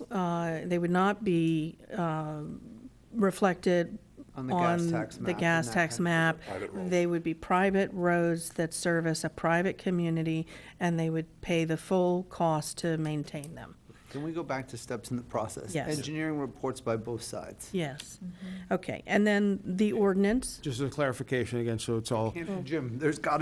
They would not be reflected On the gas on tax the map gas and that tax kind of map. Private roads. They would be private roads that service a private community, and they would pay the full cost to maintain them. Can we go back to steps in the process? Yes. Engineering reports by both sides. Yes. Okay, and then the ordinance, Just a clarification again, so it's all, Jim, we've got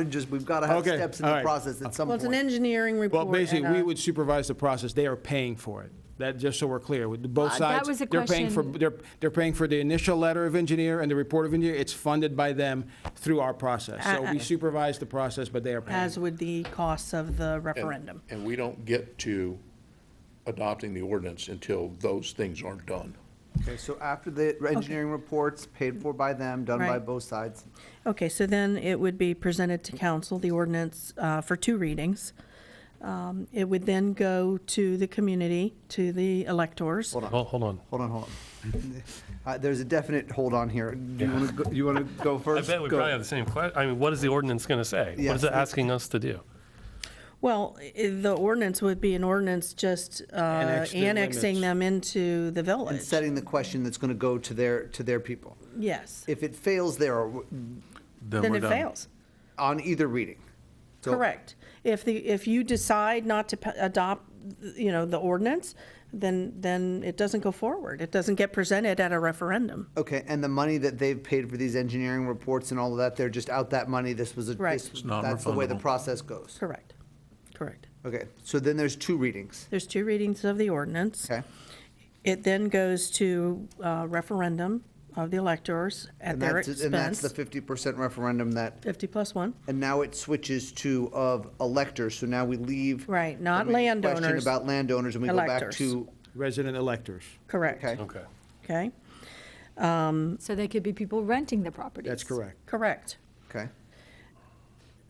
to have Okay, steps in all the right. process at some well, it's an point. engineering report. well, basically, and we a- would supervise the process. They are paying for it. That, just so we're clear, with both that sides. was a They're paying for, question- they're paying for the initial letter of engineer and the report of engineer. It's funded by them through our process. So we supervise the process, but they are paying. As would the costs of the referendum. And we don't get to adopting the ordinance until those things are done. Okay, so after the engineering reports, paid for by them, done by Right. both sides. Okay, so then it would be presented to council, the ordinance, for 2 readings. It would then go to the community, to the electors. Hold on, Hold on. hold on, hold on. There's a definite hold on here. Do you want to go I first? bet we Go. probably have the same question. I mean, what is the ordinance going to say? What Yes, is it asking us to do? Well, the ordinance would be an ordinance just Annex the annexing limits. them into the And village. setting the question that's going to go to their people. Yes, If it fails there, then we're it done. fails. on either reading. So- Correct. If you decide not to adopt, the ordinance, then it doesn't go forward. It doesn't get presented at a referendum. Okay, and the money that they've paid for these engineering reports and all of that, they're just out that money, Right. It's that's the way the non-refundable. process goes. Correct. Correct. Okay, so then there's 2 readings, There's 2 readings of the ordinance. okay? It then goes to referendum of the electors at And their that's the expense, 50% referendum that, 50 plus 1. and now it switches to of electors, so now we leave. Right, not the main Question landowners. about landowners, and we go back Electors. to, Resident electors. Correct. okay? Okay. Okay, So they could be people renting the properties. That's correct. correct. Okay,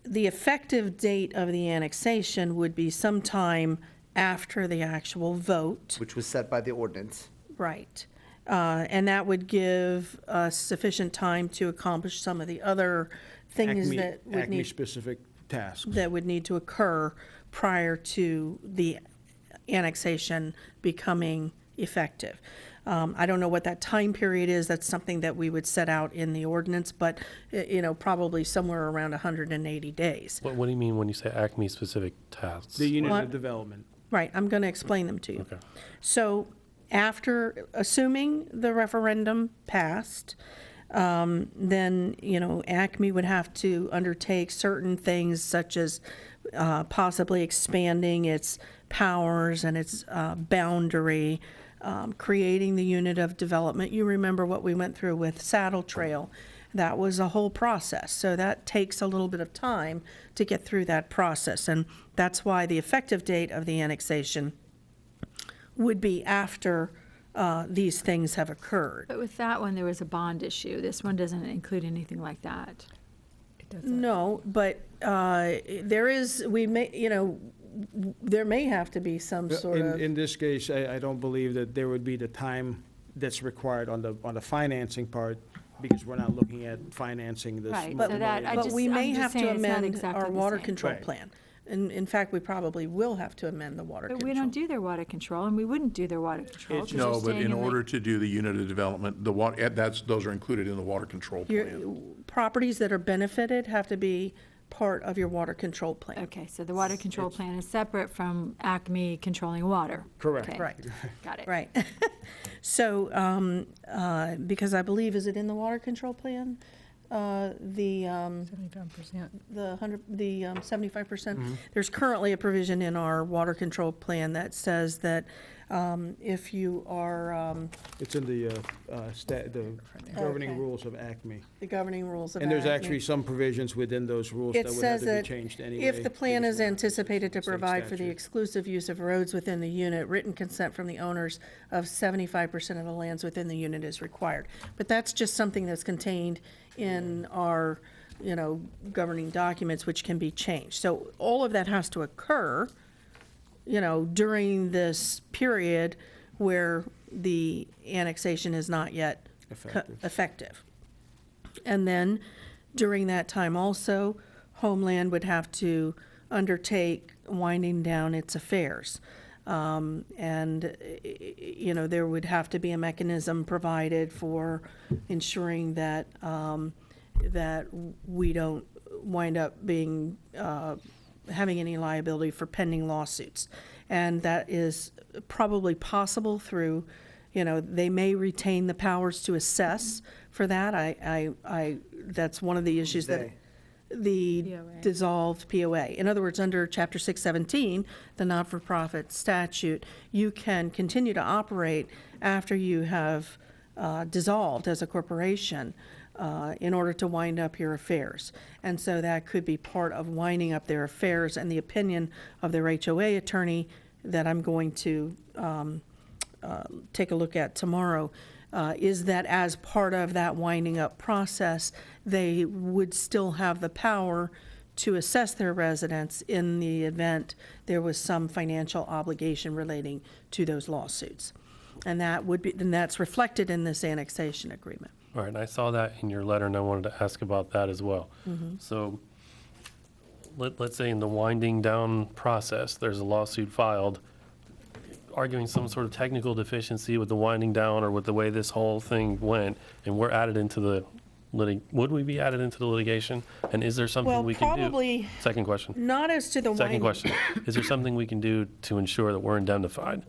The effective date of the annexation would be sometime after the actual vote. which was set by the ordinance. Right. And that would give us sufficient time to accomplish some of the other things Acme- that would need, Acme-specific tasks. that would need to occur prior to the annexation becoming effective. I don't know what that time period is. That's something that we would set out in the ordinance, but, probably somewhere around 180 days. What do you mean when you say Acme-specific tasks? The unit What? of development. Right, I'm going to explain them to you. Okay. So after, assuming the referendum passed, then, Acme would have to undertake certain things such as possibly expanding its powers and its boundary, creating the unit of development. You remember what we went through with Saddle Trail. That was a whole process. So that takes a little bit of time to get through that process. And that's why the effective date of the annexation would be after these things have occurred. But with that one, there was a bond issue. This one doesn't include anything like that. It doesn't. No, but there is, there may have to be some sort of. In this case, I don't believe that there would be the time that's required on the financing part, because we're not looking at financing this. Right, But so that, I but just, we may I'm just have to saying it's not amend exactly our the water same. control Right. plan. And in fact, we probably will have to amend the water But control. we don't do their water control, and we wouldn't do their water control. 'cause No, you're but staying in the- order to do the unit of development, those are included in the water control plan. Properties that are benefited have to be part of your water control plan. Okay, so the water control plan is separate from Acme controlling water. Correct. Okay, Right, got it. right. So, because I believe, is it in the water control plan? The 75%. the 75%. There's currently a provision in our water control plan that says that if you are, It's in the governing Okay. rules of Acme. the governing rules of And there's Acme. actually some provisions within those rules It that would have says to be that changed anyway. if the plan because is we're- anticipated to state provide for the statute. exclusive use of roads within the unit, written consent from the owners of 75% of the lands within the unit is required. But that's just something that's contained in our, governing documents, which can be changed. So all of that has to occur, during this period where the annexation is not yet effective. And then during that time also, Homeland would have to undertake winding down its affairs. There would have to be a mechanism provided for ensuring that, that we don't wind up being, having any liability for pending lawsuits. And that is probably possible through, they may retain the powers to assess for that. That's one of the issues that the POA. dissolved POA. In other words, under Chapter 617, the not-for-profit statute, you can continue to operate after you have dissolved as a corporation in order to wind up your affairs. And so that could be part of winding up their affairs, and the opinion of their HOA attorney that I'm going to take a look at tomorrow is that as part of that winding up process, they would still have the power to assess their residents in the event there was some financial obligation relating to those lawsuits. And that's reflected in this annexation agreement. All right, and I saw that in your letter, and I wanted to ask about that as well. So let's say in the winding down process, there's a lawsuit filed arguing some sort of technical deficiency with the winding down or with the way this whole thing went, and we're added into the would we be added into the litigation? And is there something Well, we can do? probably Second question. not as to the Second winding. question. Is there something we can do to ensure that we're indemnified?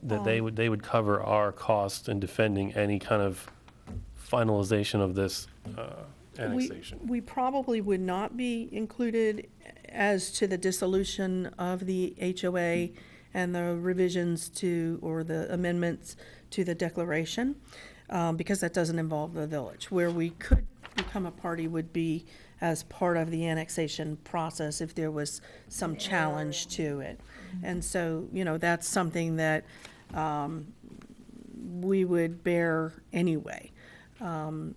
That they would cover our cost in defending any kind of finalization of this annexation? We probably would not be included as to the dissolution of the HOA and the revisions to, or the amendments to the declaration, because that doesn't involve the village. Where we could become a party would be as part of the annexation process if there was some challenge to it. And so, that's something that we would bear anyway. Meaning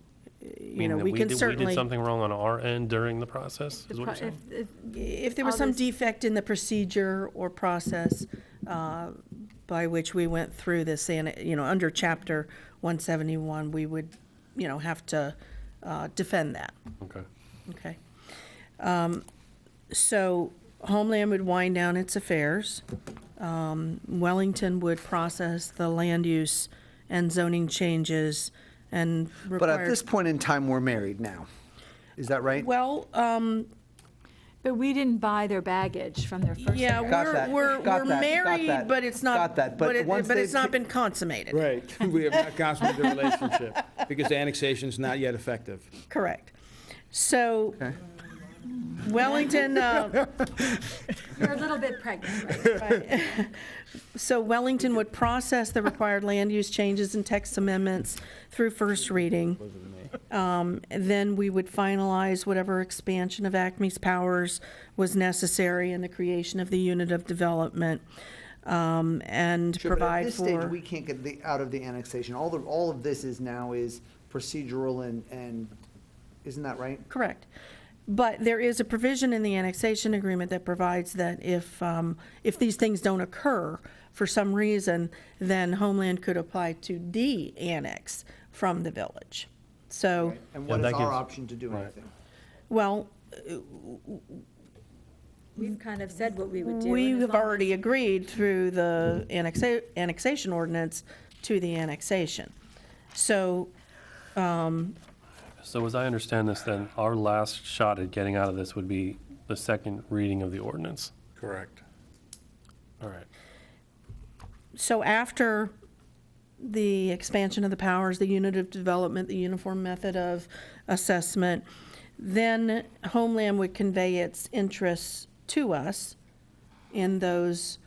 that We can we certainly. did something wrong on our end during the process, is what you're saying? If there was all some this- defect in the procedure or process by which we went through this, under Chapter 171, we would, have to defend that, Okay. okay? So Homeland would wind down its affairs. Wellington would process the land use and zoning changes and require. But at this point in time, we're married now. Is that right? Well, But we didn't buy their baggage from their first. yeah, Got that, we're got that, got married, that, but it's not. got that, but once but it's they've- not been consummated. Right, we have not consummated the relationship, because the annexation's not yet effective. Correct. So, Okay. Wellington, You're a little bit pregnant, right? so Wellington would process the required land use changes and text amendments through first reading. And then we would finalize whatever expansion of Acme's powers was necessary in the creation of the unit of development, and Sure, but at provide this stage, for. we can't get out of the annexation. All of this is now is procedural and, isn't that right? Correct. But there is a provision in the annexation agreement that provides that if these things don't occur for some reason, then Homeland could apply to de-annex from the village. So, And what Yeah, is that our gives- option to do right. anything? well, We've kind of said what we would do. we and as have long already agreed through the annexation ordinance to the annexation. So, So as I understand this, then, our last shot at getting out of this would be the second reading of the ordinance. Correct. All right. So after the expansion of the powers, the unit of development, the uniform method of assessment, then Homeland would convey its interests to us in those,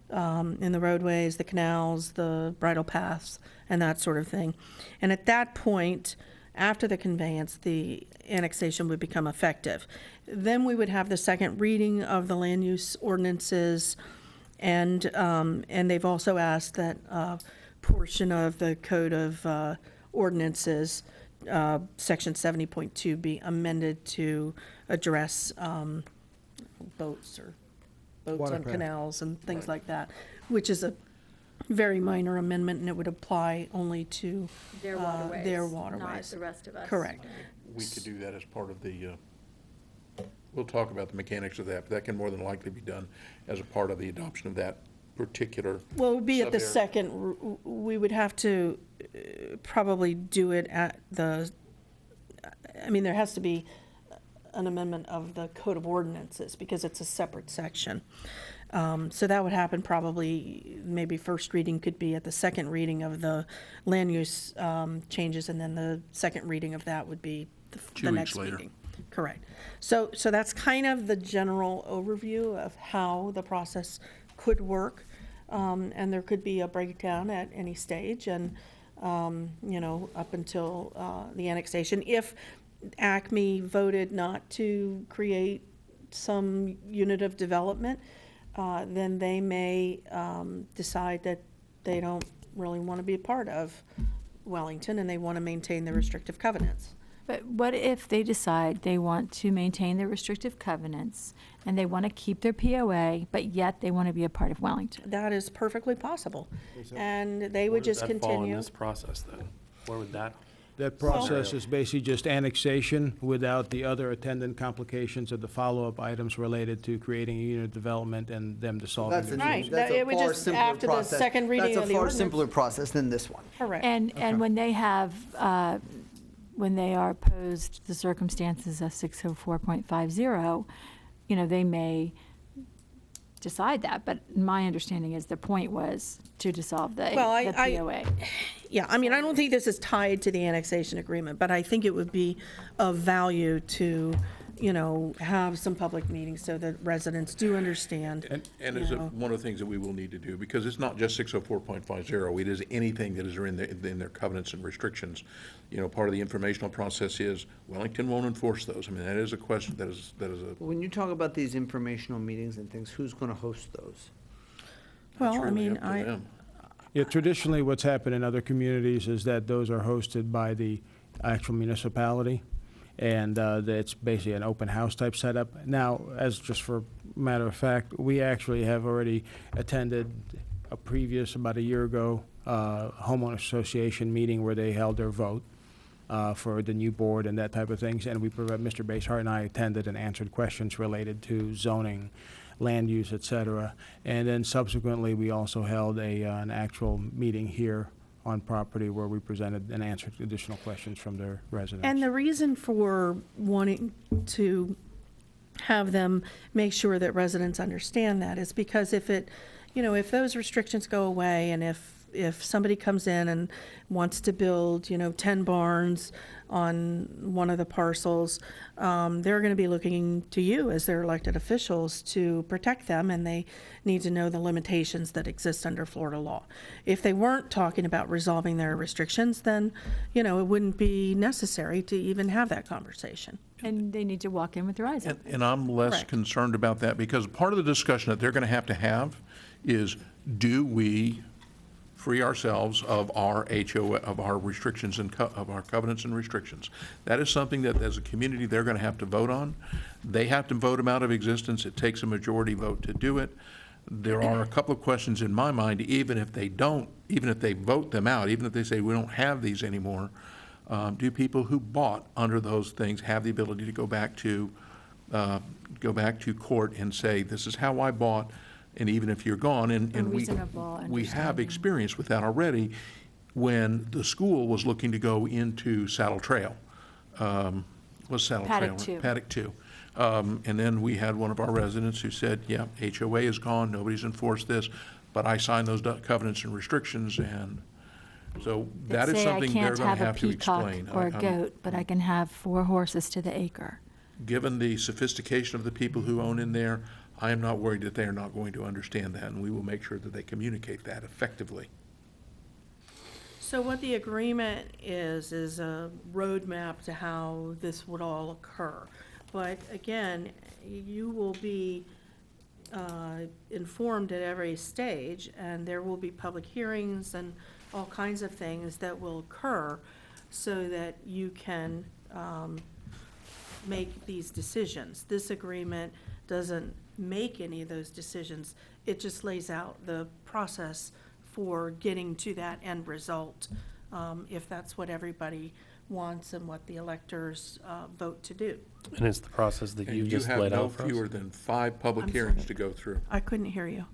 in the roadways, the canals, the bridle paths, and that sort of thing. And at that point, after the conveyance, the annexation would become effective. Then we would have the second reading of the land use ordinances, and they've also asked that portion of the Code of Ordinances, Section 70.2, be amended to address boats on Watercraft. canals and things like that, which is a very minor amendment, and it would apply only to Their waterways. their Not waterways. the rest of us. Correct. We could do that as part of the, we'll talk about the mechanics of that, but that can more than likely be done as a part of the adoption of that particular. Well, it would be at the sub-area. second, we would have to probably do it at the, I mean, there has to be an amendment of the Code of Ordinances, because it's a separate section. So that would happen probably, maybe first reading could be at the second reading of the land use changes, and then the second reading of that would be the 2 next weeks later. meeting. Correct. So that's kind of the general overview of how the process could work. And there could be a breakdown at any stage, and, up until the annexation. If Acme voted not to create some unit of development, then they may decide that they don't really want to be a part of Wellington, and they want to maintain the restrictive covenants. But what if they decide they want to maintain their restrictive covenants and they want to keep their POA, but yet they want to be a part of Wellington? That is perfectly possible. And they Where would does just that fall in continue. this process, then? Where would that? That process is basically just annexation without the other attendant complications of the follow-up items related to creating a unit of development and them dissolving. That's the a, Right. unit. that's It a would far just- simpler after the process. second reading of the That's a far ordinance. simpler process than this one. Correct. And when they have, when they are posed the circumstances of 604.50, they may decide that. But my understanding is the point was to dissolve the Well, the POA. Yeah, I mean, I don't think this is tied to the annexation agreement, but I think it would be of value to, have some public meetings so that residents do understand. And you is know. one of the things that we will need to do, because it's not just 604.50, it is anything that is in their covenants and restrictions. Part of the informational process is Wellington won't enforce those. I mean, that is a question, that is a. When you talk about these informational meetings and things, who's going to host those? Well, it's I really mean, up to them. Yeah, traditionally, what's happened in other communities is that those are hosted by the actual municipality, and it's basically an open house type setup. Now, as just for matter of fact, we actually have already attended a previous, about a year ago, homeowner association meeting where they held their vote for the new board and that type of things, and Mr. Basehart and I attended and answered questions related to zoning, land use, et cetera. And then subsequently, we also held an actual meeting here on property where we presented and answered additional questions from their residents. And the reason for wanting to have them make sure that residents understand that is because if those restrictions go away, and if if somebody comes in and wants to build, 10 barns on one of the parcels, they're going to be looking to you as their elected officials to protect them, and they need to know the limitations that exist under Florida law. If they weren't talking about resolving their restrictions, then, it wouldn't be necessary to even have that conversation. And they need to walk in with their eyes open. And I'm less Correct. concerned about that, because part of the discussion that they're going to have is, do we free ourselves of our of our restrictions and of our covenants and restrictions? That is something that, as a community, they're going to have to vote on. They have to vote them out of existence. It takes a majority vote to do it. There are a couple of questions in my mind, even if they vote them out, even if they say we don't have these anymore, do people who bought under those things have the ability to go back to court and say, this is how I bought, and even if you're gone, and reasonable we have understanding. experience with that already, when the school was looking to go into Saddle Trail. Was Saddle Trail? Paddock 2. Paddock 2. And then we had one of our residents who said, yeah, HOA is gone, nobody's enforced this, but I signed those covenants and restrictions, and so that is something they're going to have to explain. Say I can't have a peacock or a goat, but I can have 4 horses to the acre. Given the sophistication of the people who own in there, I am not worried that they are not going to understand that, and we will make sure that they communicate that effectively. So what the agreement is a roadmap to how this would all occur. But again, you will be informed at every stage, and there will be public hearings and all kinds of things that will occur so that you can make these decisions. This agreement doesn't make any of those decisions. It just lays out the process for getting to that end result, if that's what everybody wants and what the electors vote to do. And it's the process that you And just laid out for have no fewer us? than 5 public I'm hearings sorry. to go through. I couldn't hear you.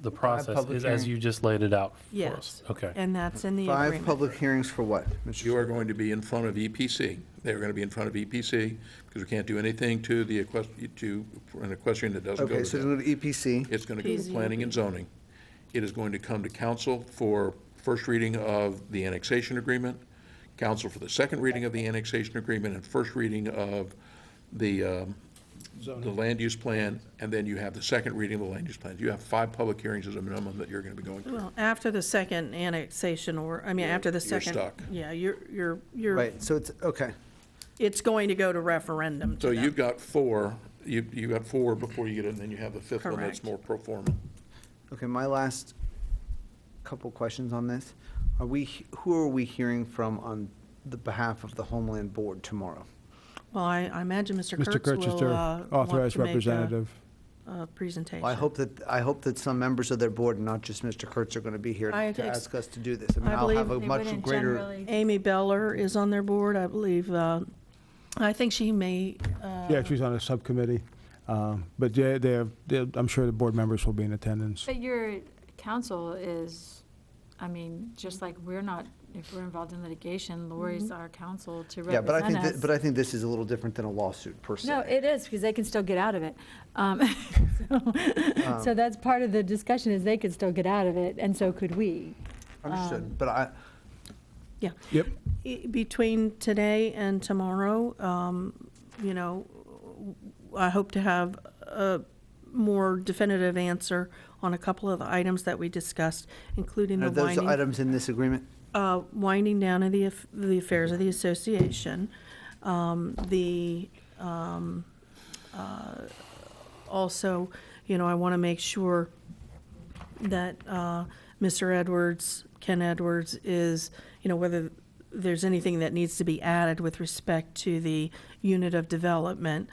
The process public is as hearing. you just laid it out for Yes. us? Okay. And that's in the 5 agreement. public hearings for what, Mr. You are going to be in front of EPC. They're going to be in front of EPC, because we can't do anything to the an equestrian that doesn't go Okay, to so them. it's going to EPC. It's going to go to PZB. planning and zoning. It is going to come to council for first reading of the annexation agreement, council for the second reading of the annexation agreement, and first reading of the land use plan, and then you have the second reading of the land use plan. You have 5 public hearings as a minimum that you're going to be going through. Well, after the second annexation, after the You're second. stuck. Yeah, you're, Right, so it's, okay. it's going to go to referendum So to them. you've got 4, you got 4 before you get it, and then you have the 5th one that's Correct. more pro forma. Okay, my last couple questions on this. Who are we hearing from on the behalf of the Homeland Board tomorrow? Well, I imagine Mr. Mr. Kurtz Kurtz is will, their want authorized to make representative. a presentation. I hope that some members of their board, and not just Mr. Kurtz, are going to be here I to ex- ask us to do this. I mean, I I'll have a believe They much wouldn't greater. generally- Amy Beller is on their board, I believe. I think she may. Yeah, she's on a subcommittee. But yeah, I'm sure the board members will be in attendance. But your counsel is, just like we're not, if we're involved in litigation, Lori's our counsel to Yeah, but I represent think, us. but I think this is a little different than a lawsuit per se. No, it is, because they can still get out of it. So that's part of the discussion, is they could still get out of it, and so could we. Understood, but Yeah. Yep. Between today and tomorrow, I hope to have a more definitive answer on a couple of the items that we discussed, including the are those winding. items in this agreement? Winding down of the affairs of the association, also, I want to make sure that Mr. Edwards, Ken Edwards, is, whether there's anything that needs to be added with respect to the unit of development,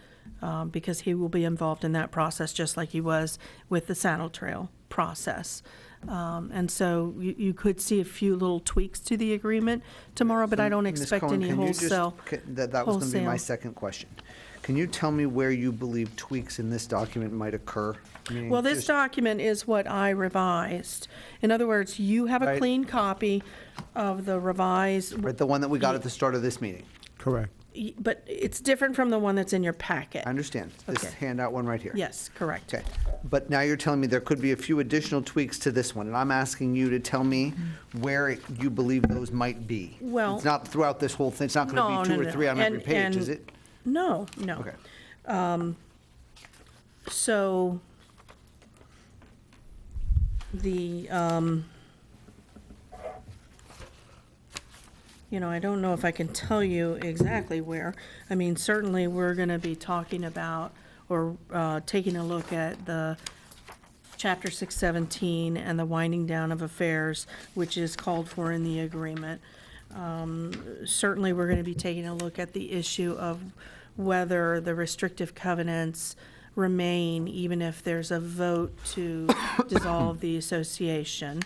because he will be involved in that process, just like he was with the Saddle Trail process. And so you could see a few little tweaks to the agreement tomorrow, but I don't Ms. expect Cohen, any can you just- wholesale. That was going to be my wholesale. second question. Can you tell me where you believe tweaks in this document might occur? Meaning Well, this just- document is what I revised. In other words, you have a Right. clean copy of the revised. Right, the one that we got at the start of this meeting. Correct. But it's different from the one that's in your packet. I understand. This Okay. handout one right here. Yes, correct. Okay, but now you're telling me there could be a few additional tweaks to this one, and I'm asking you to tell me where you believe those might be. Well- It's not throughout this whole thing, it's not No, gonna be two no, or no. three on every And- page, is and- it? No, no. Okay. So the, I don't know if I can tell you exactly where. I mean, certainly, we're going to be talking about or taking a look at the Chapter 617 and the winding down of affairs, which is called for in the agreement. Certainly, we're going to be taking a look at the issue of whether the restrictive covenants remain, even if there's a vote to dissolve the association.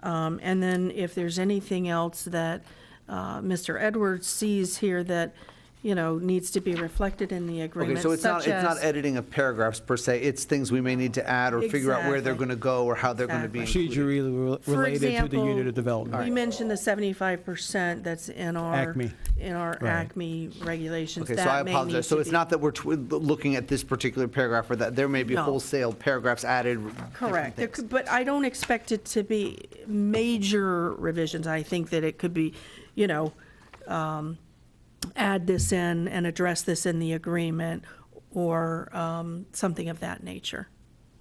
And then if there's anything else that Mr. Edwards sees here that, needs to be reflected in the agreement, Okay, so it's not, such it's not as- editing of paragraphs per se, it's things we may need to add or figure out where they're Exactly. gonna go or how they're gonna be included. Procedurally For related to the example, unit of development. We mentioned the 75% that's in our. Acme. In our Right. Acme regulations. Okay, so That I may apologize. need So to it's be- not that we're looking at this particular paragraph or that, there may be No. wholesale paragraphs added. different Correct. There things. could- But I don't expect it to be major revisions. I think that it could be, add this in and address this in the agreement or something of that nature.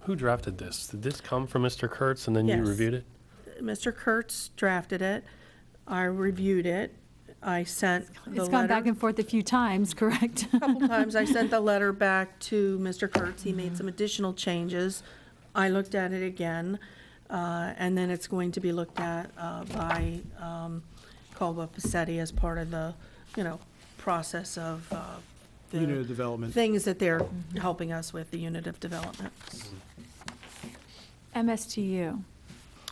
Who drafted this? Did this come from Mr. Kurtz and then you Yes. reviewed it? Mr. Kurtz drafted it. I reviewed it. I sent the letter. It's gone back and forth a few times, correct? A couple times. I sent the letter back to Mr. Kurtz. He made some additional changes. I looked at it again, and then it's going to be looked at by Caldwell Passetti as part of the, process of the Unit of development. things that they're helping us with, the unit of development. MSTU,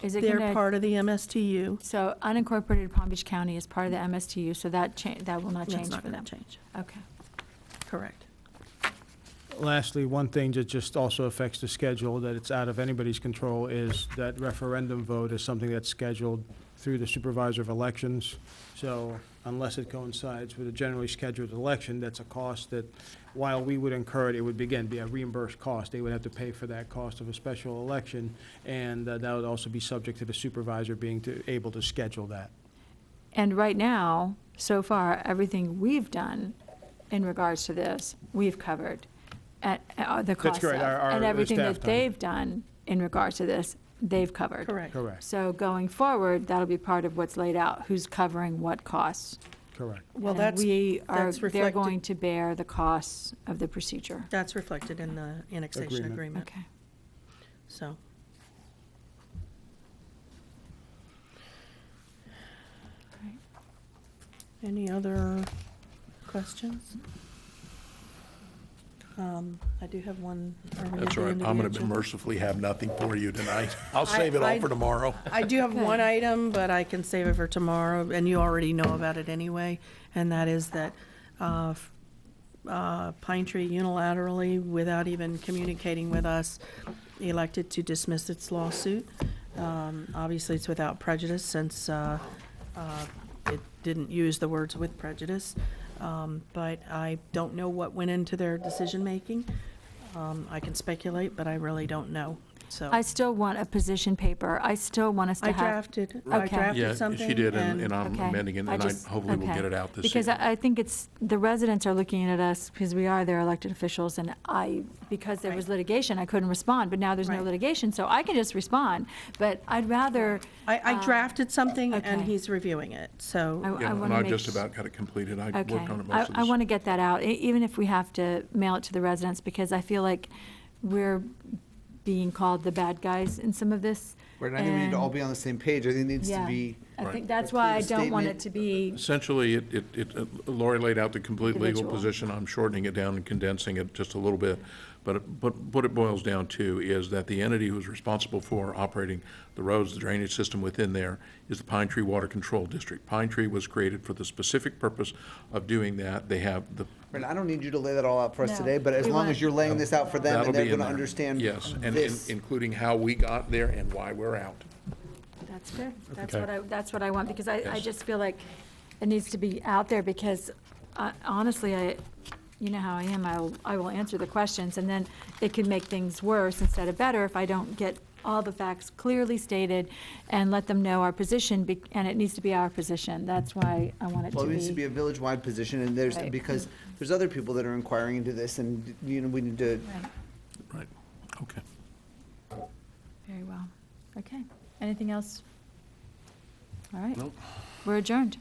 is it They're gonna, part of the MSTU. so unincorporated Palm Beach County is part of the MSTU, so that that will not That's change not for going them? to change. Okay. Correct. Lastly, one thing that just also affects the schedule, that it's out of anybody's control, is that referendum vote is something that's scheduled through the supervisor of elections. So unless it coincides with a generally scheduled election, that's a cost that, while we would incur it, it would, again, be a reimbursed cost. They would have to pay for that cost of a special election, and that would also be subject to the supervisor being able to schedule that. And right now, so far, everything we've done in regards to this, we've covered at, the cost of. correct. And everything staff that done. they've done in regards to this, they've covered. Correct. Correct, So going forward, that'll be part of what's laid out, who's covering what costs. correct. Well, And that's they're reflected. going to bear the costs of the procedure. That's reflected in the annexation Agreement. agreement. Okay. So. Right. Any other questions? I do have one. Are we That's at the all right. end of I'm the going to agenda? mercifully have nothing for you tonight. I'll save it all I- for tomorrow. I do have one Okay. item, but I can save it for tomorrow, and you already know about it anyway, and that is that Pine Tree unilaterally, without even communicating with us, elected to dismiss its lawsuit. Obviously, it's without prejudice, since it didn't use the words "with prejudice." But I don't know what went into their decision-making. I can speculate, but I really don't know, so. I still want a position paper. I still want us to I have. drafted Okay. Yeah, something. she did, and I'm Okay. amending it, and I just- hopefully we'll okay. get it out this Because evening. I think it's, the residents are looking at us, because we are their elected officials, and because there was Right. litigation, I couldn't respond, but now there's no Right. litigation, so I can just respond. But I'd rather, I drafted something, and okay. he's reviewing it, so. I Yeah, want and to I make. just about got it completed. I Okay. worked on it most of I this. want to get that out, even if we have to mail it to the residents, because I feel like we're being called the bad guys in some of this. Right, I think we need to all and- be on the same page. I think it needs to Yeah. be, I Right. think that's A why I clear don't want it statement. to be, Essentially, Lori laid out the complete legal Individual. position. I'm shortening it down and condensing it just a little bit. But what it boils down to is that the entity who's responsible for operating the roads, the drainage system within there, is the Pine Tree Water Control District. Pine Tree was created for the specific purpose of doing that. They have the. right, I don't need you to lay that all out for us No, today, but as we long want- as you're laying this out for them That'll and they're be in gonna there. understand Yes, and this. including how we got there and why we're out. that's good. Okay. That's what I want, because I Yes. just feel like it needs to be out there, because honestly, you know how I am, I will answer the questions, and then it can make things worse instead of better if I don't get all the facts clearly stated and let them know our position, and it needs to be our position. That's why I want it to Well, be. it needs to be a village-wide position, and there's, Right. because there's other people that are inquiring into this, and, you know, we need to, Right. Right, okay. Very well. Okay. Anything else? All right. Nope. We're adjourned.